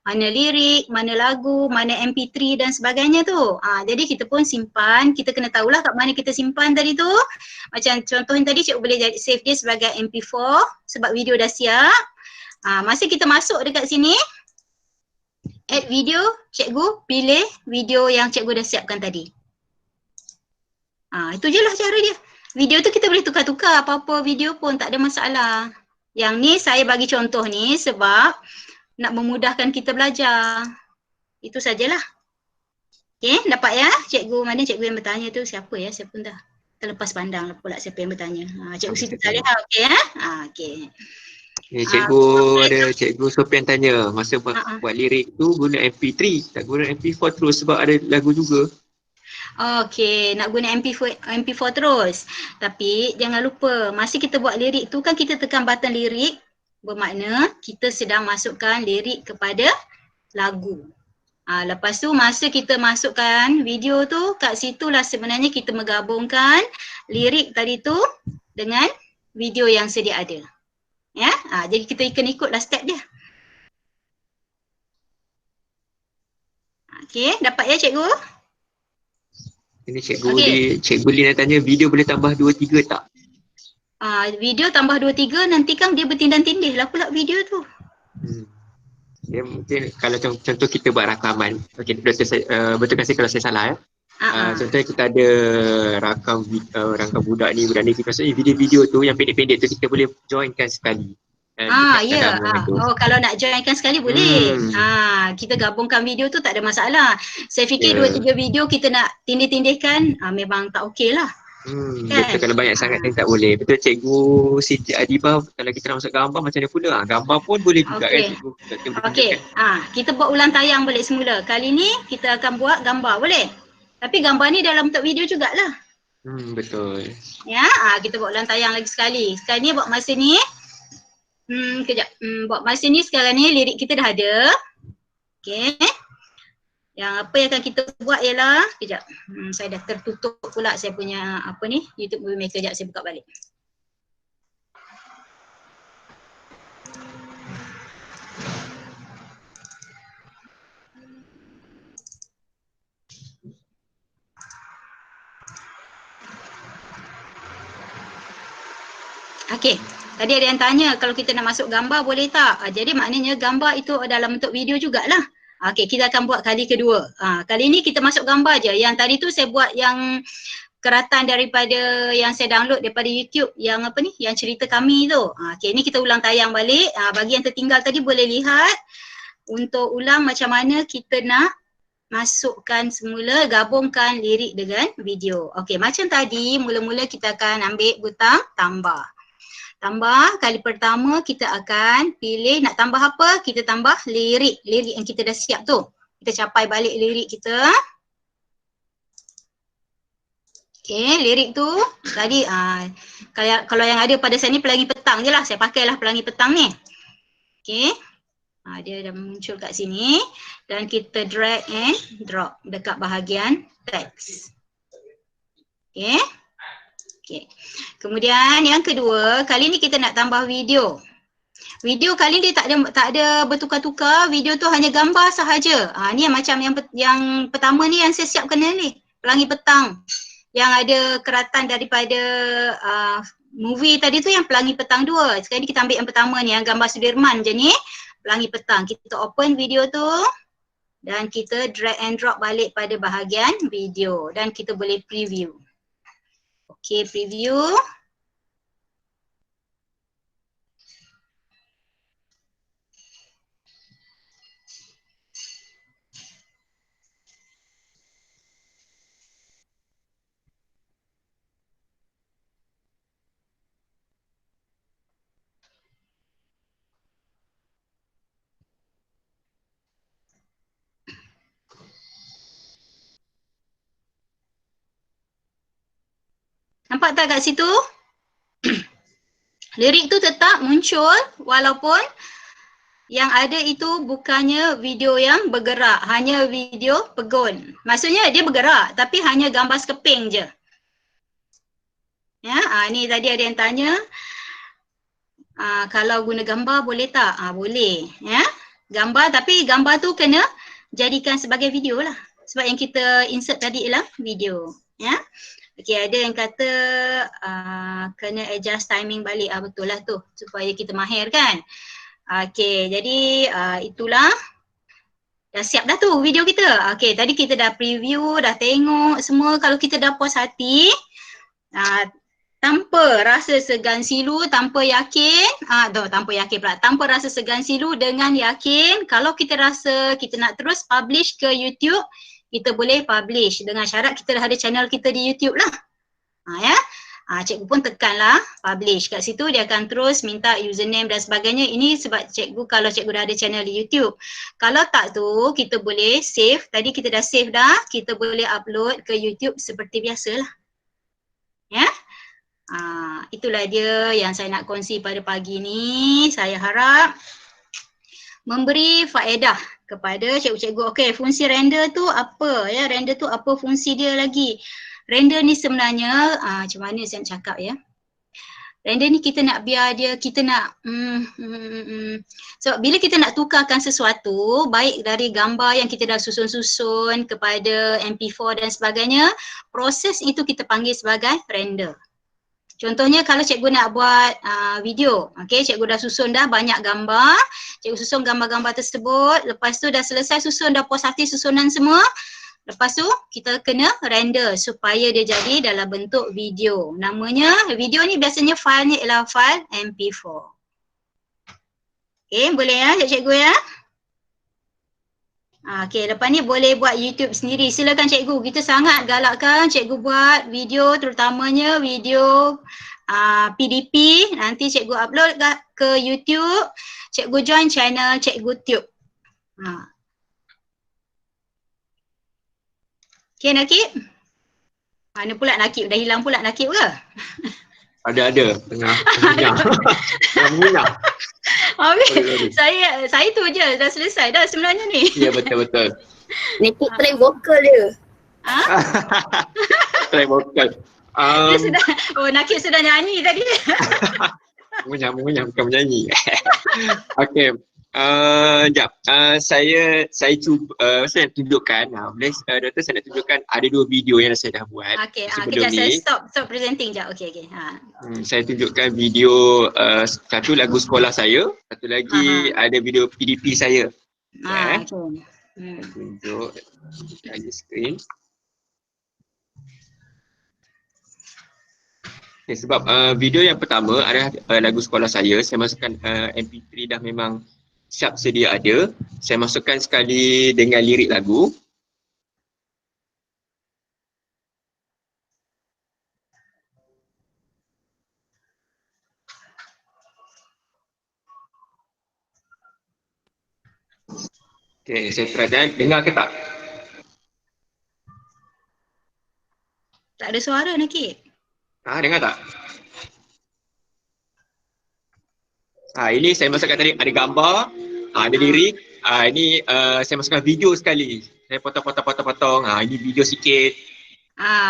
[SPEAKER 1] mana lirik, mana lagu, mana MP3 dan sebagainya tu. Jadi kita pun simpan, kita kena tahulah kat mana kita simpan tadi tu. Macam contohnya tadi cikgu boleh save dia sebagai MP4 sebab video dah siap. Masa kita masuk dekat sini, add video, cikgu pilih video yang cikgu dah siapkan tadi. Itu je lah cara dia. Video tu kita boleh tukar-tukar apa-apa video pun, tak ada masalah. Yang ni saya bagi contoh ni sebab nak memudahkan kita belajar. Itu sajalah. Okey, dapat ya? Cikgu, mana cikgu yang bertanya tu? Siapa ya? Saya pun dah terlepas pandang pula siapa yang bertanya. Cikgu Siti Zaliha, okey ya? Okey.
[SPEAKER 2] Cikgu ada Cikgu Sofian tanya, masa buat lirik tu guna MP3, tak guna MP4 terus sebab ada lagu juga.
[SPEAKER 1] Okey, nak guna MP4 terus. Tapi jangan lupa, masa kita buat lirik tu kan kita tekan button lirik, bermakna kita sedang masukkan lirik kepada lagu. Lepas tu masa kita masukkan video tu, kat situlah sebenarnya kita menggabungkan lirik tadi tu dengan video yang sedia ada. Ya, jadi kita ikutlah step dia. Okey, dapat ya cikgu?
[SPEAKER 2] Ini Cikgu Lina tanya, video boleh tambah 2-3 tak?
[SPEAKER 1] Video tambah 2-3 nanti kan dia bertindih-tindih lah pula video tu.
[SPEAKER 2] Dia mungkin kalau contoh kita buat rakaman, okey, betulkan saya kalau saya salah ya. Contohnya kita ada rakam budak ni, maksudnya video-video tu yang pendek-pendek tu kita boleh joinkan sekali.
[SPEAKER 1] Ya. Kalau nak joinkan sekali boleh. Kita gabungkan video tu tak ada masalah. Saya fikir 2-3 video kita nak tindih-tindihkan, memang tak okey lah.
[SPEAKER 2] Betul, kalau banyak sangat kan tak boleh. Betul Cikgu Siti Adibah, kalau kita nak masuk gambar macam mana pula? Gambar pun boleh juga kan Cikgu?
[SPEAKER 1] Okey, kita buat ulang tayang balik semula. Kali ni kita akan buat gambar, boleh? Tapi gambar ni dalam bentuk video jugalah.
[SPEAKER 2] Betul.
[SPEAKER 1] Ya, kita buat ulang tayang lagi sekali. Sekarang ni buat masa ni. Kejap. Buat masa ni sekarang ni lirik kita dah ada. Okey. Yang apa yang akan kita buat ialah, kejap. Saya dah tertutup pula saya punya apa ni, YouTube Movie Maker. Kejap saya buka balik. Okey. Tadi ada yang tanya kalau kita nak masuk gambar boleh tak? Jadi maknanya gambar itu dalam bentuk video jugalah. Okey, kita akan buat kali kedua. Kali ni kita masuk gambar je. Yang tadi tu saya buat yang keratan daripada yang saya download daripada YouTube yang apa ni? Yang cerita kami tu. Okey, ni kita ulang tayang balik. Bagi yang tertinggal tadi boleh lihat untuk ulang macam mana kita nak masukkan semula, gabungkan lirik dengan video. Okey, macam tadi mula-mula kita akan ambil butang tambah. Tambah, kali pertama kita akan pilih nak tambah apa? Kita tambah lirik yang kita dah siap tu. Kita capai balik lirik kita. Okey, lirik tu tadi kalau yang ada pada saya ni pelangi petang je lah. Saya pakailah pelangi petang ni. Okey. Dia dah muncul kat sini dan kita drag and drop dekat bahagian teks. Okey. Okay. Kemudian yang kedua, kali ni kita nak tambah video. Video kali ni tak ada bertukar-tukar, video tu hanya gambar sahaja. Ni yang macam yang pertama ni yang saya siapkan ni, Pelangi Petang. Yang ada keratan daripada movie tadi tu yang Pelangi Petang 2. Sekarang ni kita ambil yang pertama ni, yang gambar Sudirman je ni, Pelangi Petang. Kita open video tu dan kita drag and drop balik pada bahagian video dan kita boleh preview. Okey, preview. Nampak tak kat situ? Lirik tu tetap muncul walaupun yang ada itu bukannya video yang bergerak, hanya video pegun. Maksudnya dia bergerak tapi hanya gambar sekeping je. Ya, ni tadi ada yang tanya kalau guna gambar boleh tak? Boleh, ya. Gambar, tapi gambar tu kena jadikan sebagai video lah. Sebab yang kita insert tadi ialah video, ya. Okey, ada yang kata kena adjust timing balik. Betul lah tu, supaya kita mahir kan. Okey, jadi itulah. Dah siap dah tu video kita. Okey, tadi kita dah preview, dah tengok semua. Kalau kita dah puas hati, tanpa rasa segan silu, tanpa yakin, tanpa rasa segan silu, dengan yakin, kalau kita rasa kita nak terus publish ke YouTube, kita boleh publish dengan syarat kita dah ada channel kita di YouTube lah. Ya. Cikgu pun tekanlah publish. Kat situ dia akan terus minta username dan sebagainya. Ini sebab cikgu, kalau cikgu dah ada channel di YouTube. Kalau tak tu, kita boleh save. Tadi kita dah save dah. Kita boleh upload ke YouTube seperti biasalah. Ya. Itulah dia yang saya nak kongsi pada pagi ni. Saya harap memberi faedah kepada cikgu-cikgu. Okey, fungsi render tu apa ya? Render tu apa fungsi dia lagi? Render ni sebenarnya macam mana saya nak cakap ya? Render ni kita nak biar dia, kita nak sebab bila kita nak tukarkan sesuatu, baik dari gambar yang kita dah susun-susun kepada MP4 dan sebagainya, proses itu kita panggil sebagai render. Contohnya kalau cikgu nak buat video, okay, cikgu dah susun dah banyak gambar, cikgu susun gambar-gambar tersebut, lepas tu dah selesai susun, dah puas hati susunan semua, lepas tu kita kena render supaya dia jadi dalam bentuk video. Namanya, video ni biasanya file ni ialah file MP4. Okay, boleh ya cikgu ya? Okay, lepas ni boleh buat YouTube sendiri. Silakan cikgu, kita sangat galakkan cikgu buat video, terutamanya video PDP. Nanti cikgu upload ke YouTube, cikgu join channel Cikgu Tube. Okay Nakib? Mana pula Nakib? Dah hilang pula Nakib ke?
[SPEAKER 2] Ada, tengah mengunyah.
[SPEAKER 1] Saya tu je, dah selesai dah sebenarnya ni.
[SPEAKER 2] Ya, betul.
[SPEAKER 5] Nakib try vokal dia.
[SPEAKER 2] Try vokal.
[SPEAKER 1] Dia sudah, Nakib sudah nyanyi tadi.
[SPEAKER 2] Mengunyah bukan menyanyi. Okey. Sekejap. Saya cuba, saya nak tunjukkan. Boleh, Doktor, saya nak tunjukkan ada 2 video yang saya dah buat
[SPEAKER 1] Okey,
[SPEAKER 2] sebelum
[SPEAKER 1] kejap saya
[SPEAKER 2] ni.
[SPEAKER 1] stop presenting jap. Okey.
[SPEAKER 2] Saya tunjukkan video satu lagu sekolah saya, satu lagi ada video PDP saya.
[SPEAKER 1] Okey.
[SPEAKER 2] Saya tunjuk lagi skrin. Okay, sebab video yang pertama adalah lagu sekolah saya masukkan MP3 dah memang siap sedia ada. Saya masukkan sekali dengan lirik lagu. Okay, saya try dan dengar ke tak?
[SPEAKER 1] Tak ada suara Nakib.
[SPEAKER 2] Dengar tak? Ini saya masukkan tadi ada gambar, ada lirik. Ini saya masukkan video sekali. Saya potong. Ini video sikit.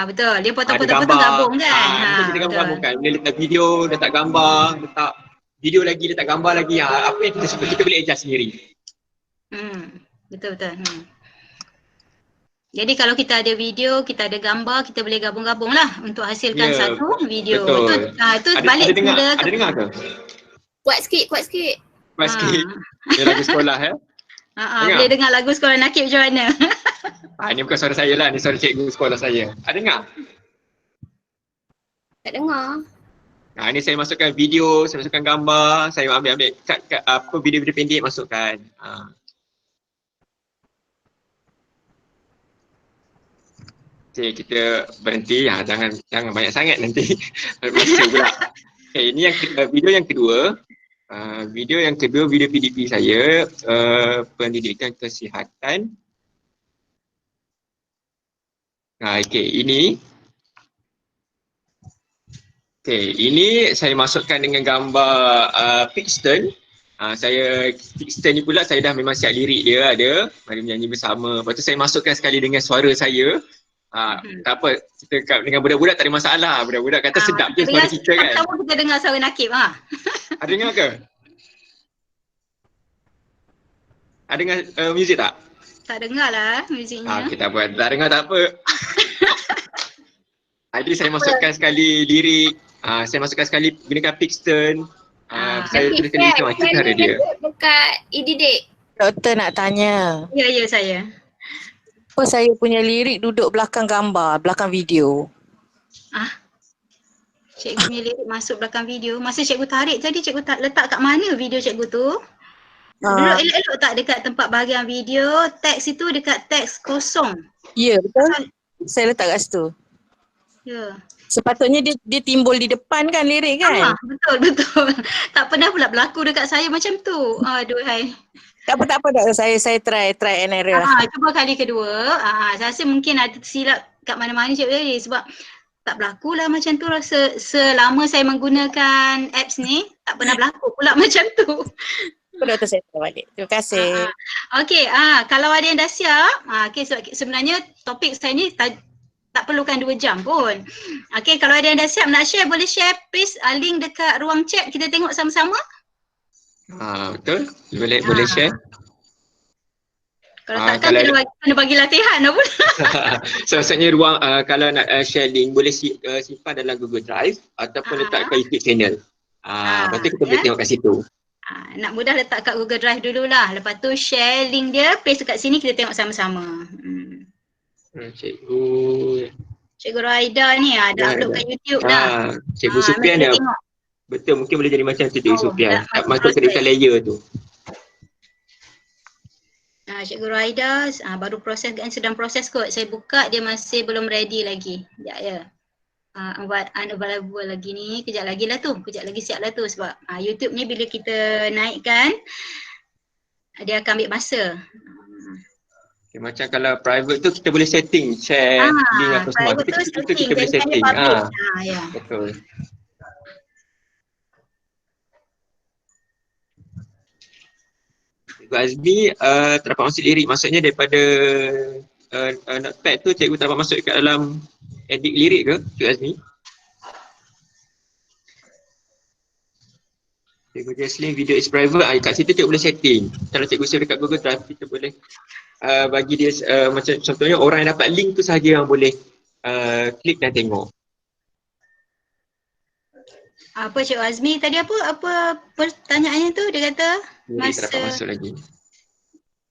[SPEAKER 1] Betul. Dia
[SPEAKER 2] Ada
[SPEAKER 1] potong-potong
[SPEAKER 2] gambar.
[SPEAKER 1] gabung kan.
[SPEAKER 2] Kita gabung-gabungkan. Boleh letak video, letak gambar, letak video lagi, letak gambar lagi. Apa yang kita suka kita boleh adjust sendiri.
[SPEAKER 1] Betul. Jadi kalau kita ada video, kita ada gambar, kita boleh gabung-gabung lah untuk hasilkan satu video.
[SPEAKER 2] Betul.
[SPEAKER 1] Itu balik
[SPEAKER 2] ada dengar ke?
[SPEAKER 5] Kuat sikit.
[SPEAKER 2] Kuat sikit. Ini lagu sekolah
[SPEAKER 1] Boleh dengar lagu sekolah Nakib macam mana?
[SPEAKER 2] Ini bukan suara saya lah, ini suara cikgu sekolah saya. Ada dengar?
[SPEAKER 5] Tak dengar.
[SPEAKER 2] Ini saya masukkan video, saya masukkan gambar, saya ambil cut apa video-video pendek masukkan. Okay, kita berhenti. Jangan banyak sangat nanti. Masa pula. Okay, ini video yang kedua. Video PDP saya, pendidikan kesihatan. Ini saya masukkan dengan gambar Pixton. Pixton ni pula saya dah memang siap lirik dia ada. Mari menyanyi bersama. Lepas tu saya masukkan sekali dengan suara saya. Tak apa, kita dengan budak-budak tak ada masalah. Budak-budak kata sedap je suara kita kan.
[SPEAKER 1] Pertama kita dengar suara Nakib.
[SPEAKER 2] Ada dengar ke? Ada dengar muzik tak?
[SPEAKER 1] Tak dengar lah muziknya.
[SPEAKER 2] Kita buat. Tak dengar tak apa. Jadi saya masukkan sekali lirik. Saya masukkan sekali gunakan Pixton. Saya tuliskan lirik macam cara dia.
[SPEAKER 5] Dekat Ididik.
[SPEAKER 7] Doktor nak tanya.
[SPEAKER 1] Ya, saya.
[SPEAKER 7] Apa saya punya lirik duduk belakang gambar, belakang video?
[SPEAKER 1] Cikgu punya lirik masuk belakang video. Masa cikgu tarik tadi, cikgu letak kat mana video cikgu tu? Duduk elok-elok tak dekat tempat bahagian video, teks itu dekat teks kosong.
[SPEAKER 7] Ya, betul. Saya letak kat situ.
[SPEAKER 1] Ya.
[SPEAKER 7] Sepatutnya dia timbul di depan kan lirik kan?
[SPEAKER 1] Betul. Tak pernah pula berlaku dekat saya macam tu. Aduhai.
[SPEAKER 7] Tak apa Doktor. Saya try and error.
[SPEAKER 1] Cuba kali kedua. Saya rasa mungkin ada silap kat mana-mana cikgu tadi sebab tak berlaku lah macam tu. Selama saya menggunakan apps ni, tak pernah berlaku pula macam tu.
[SPEAKER 7] Doktor, saya try balik. Terima kasih.
[SPEAKER 1] Okey, kalau ada yang dah siap, sebenarnya topik saya ni tak perlukan 2 jam pun. Okey, kalau ada yang dah siap nak share, boleh share please link dekat ruang chat, kita tengok sama-sama.
[SPEAKER 2] Betul. Boleh share.
[SPEAKER 1] Kalau takkan kena bagi latihan apa?
[SPEAKER 2] Maksudnya ruang kalau nak share link boleh simpan dalam Google Drive ataupun letak kat YouTube channel. Lepas tu kita boleh tengok kat situ.
[SPEAKER 1] Nak mudah letak kat Google Drive dululah. Lepas tu share link dia, paste kat sini, kita tengok sama-sama. Cikgu Raida ni ada upload kat YouTube dah.
[SPEAKER 2] Cikgu Supian dah. Betul, mungkin boleh jadi macam tu Cikgu Supian. Masuk ke dekat layer tu.
[SPEAKER 1] Cikgu Raida baru proses kan, sedang proses kot. Saya buka, dia masih belum ready lagi. Sekejap ya. Unavailable lagi ni, kejap lagi lah tu, kejap lagi siap lah tu sebab YouTube ni bila kita naikkan dia akan ambil masa.
[SPEAKER 2] Macam kalau private tu kita boleh setting, share link apa semua. Itu kita boleh setting.
[SPEAKER 1] Ya.
[SPEAKER 2] Betul. Cikgu Azmi terdapat masuk lirik, maksudnya daripada notepad tu cikgu dapat masuk kat dalam edit lirik ke Cikgu Azmi? Cikgu Jaslyn, video is private. Kat situ cikgu boleh setting. Kalau cikgu save dekat Google Drive, kita boleh bagi dia macam contohnya orang yang dapat link tu sahaja yang boleh klik dan tengok.
[SPEAKER 1] Apa Cikgu Azmi tadi apa pertanyaannya tu? Dia kata
[SPEAKER 2] Lirik tak dapat masuk lagi.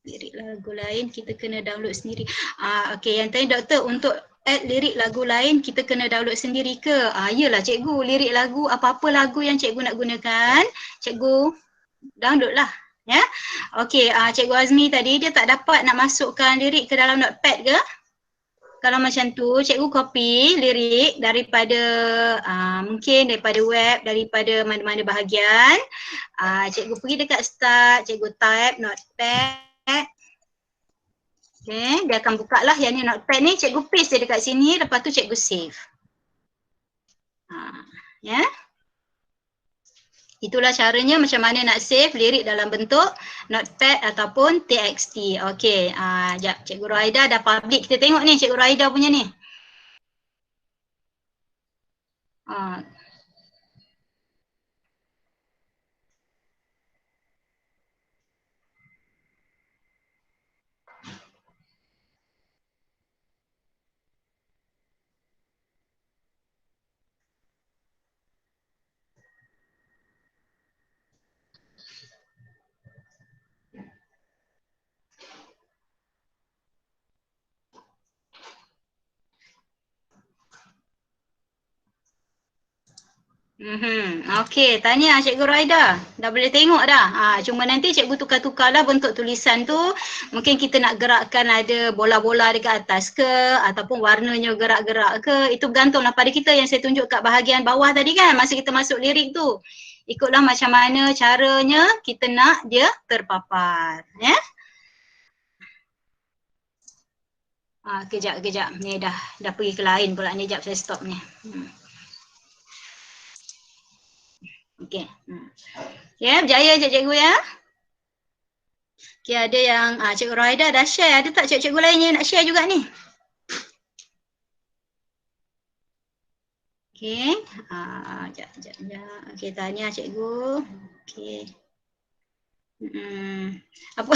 [SPEAKER 1] Lirik lagu lain kita kena download sendiri. Okey, yang tadi doktor untuk add lirik lagu lain kita kena download sendiri ke? Yalah cikgu, lirik lagu apa-apa lagu yang cikgu nak gunakan, cikgu download lah. Ya. Okey, Cikgu Azmi tadi dia tak dapat nak masukkan lirik ke dalam notepad ke? Kalau macam tu, cikgu copy lirik daripada mungkin daripada web, daripada mana-mana bahagian. Cikgu pergi dekat start, cikgu type notepad. Okay, dia akan buka lah yang ni notepad ni, cikgu paste dia dekat sini, lepas tu cikgu save. Ya. Itulah caranya macam mana nak save lirik dalam bentuk notepad ataupun TXT. Okey, sekejap Cikgu Rohaida dah public. Kita tengok ni Cikgu Rohaida punya ni. Okey, tanya Cikgu Rohaida. Dah boleh tengok dah. Cuma nanti cikgu tukar-tukarlah bentuk tulisan tu. Mungkin kita nak gerakkan ada bola-bola dekat atas ke ataupun warnanya gerak-gerak ke. Itu bergantunglah pada kita yang saya tunjuk kat bahagian bawah tadi kan masa kita masuk lirik tu. Ikutlah macam mana caranya kita nak dia terpapar. Ya. Kejap. Ni dah pergi ke lain pula ni. Sekejap saya stop ni. Okey. Ya, berjaya cikgu ya. Okey, ada yang Cikgu Rohaida dah share. Ada tak cikgu lain yang nak share juga ni? Okey. Sekejap. Okey, tanya cikgu. Okey. Apa?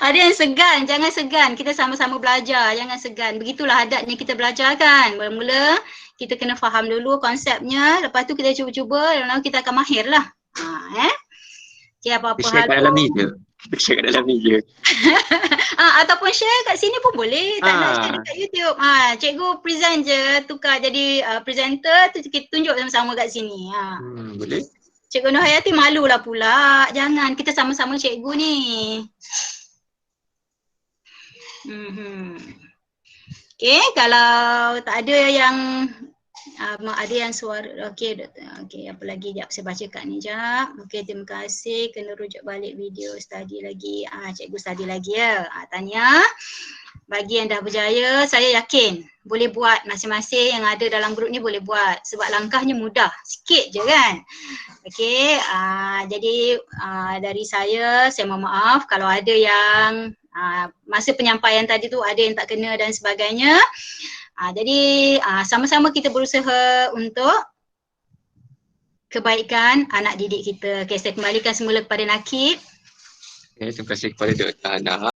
[SPEAKER 1] Ada yang segan, jangan segan. Kita sama-sama belajar, jangan segan. Begitulah adatnya kita belajar kan. Mula-mula kita kena faham dulu konsepnya, lepas tu kita cuba-cuba, lalu kita akan mahir lah. Okay, apa-apa hal
[SPEAKER 2] kat dalam meja. Share kat dalam meja.
[SPEAKER 1] Ataupun share kat sini pun boleh, tak nak share dekat YouTube. Cikgu present je, tukar jadi presenter, tu kita tunjuk sama-sama kat sini.
[SPEAKER 2] Boleh.
[SPEAKER 1] Cikgu Nur Hayati malulah pula. Jangan, kita sama-sama cikgu ni. Okay, kalau tak ada yang suara. Okay, doktor. Okay, apa lagi? Sekejap saya baca kat ni sekejap. Okay, terima kasih. Kena rujuk balik video, study lagi. Cikgu study lagi ya. Tanya. Bagi yang dah berjaya, saya yakin boleh buat, masing-masing yang ada dalam grup ni boleh buat. Sebab langkahnya mudah, sikit je kan. Okey, jadi dari saya mohon maaf kalau ada yang masa penyampaian tadi tu ada yang tak kena dan sebagainya. Jadi sama-sama kita berusaha untuk kebaikan anak didik kita. Okay, saya kembalikan semula kepada Nakib.
[SPEAKER 2] Okay, terima kasih kepada Dr. Hana.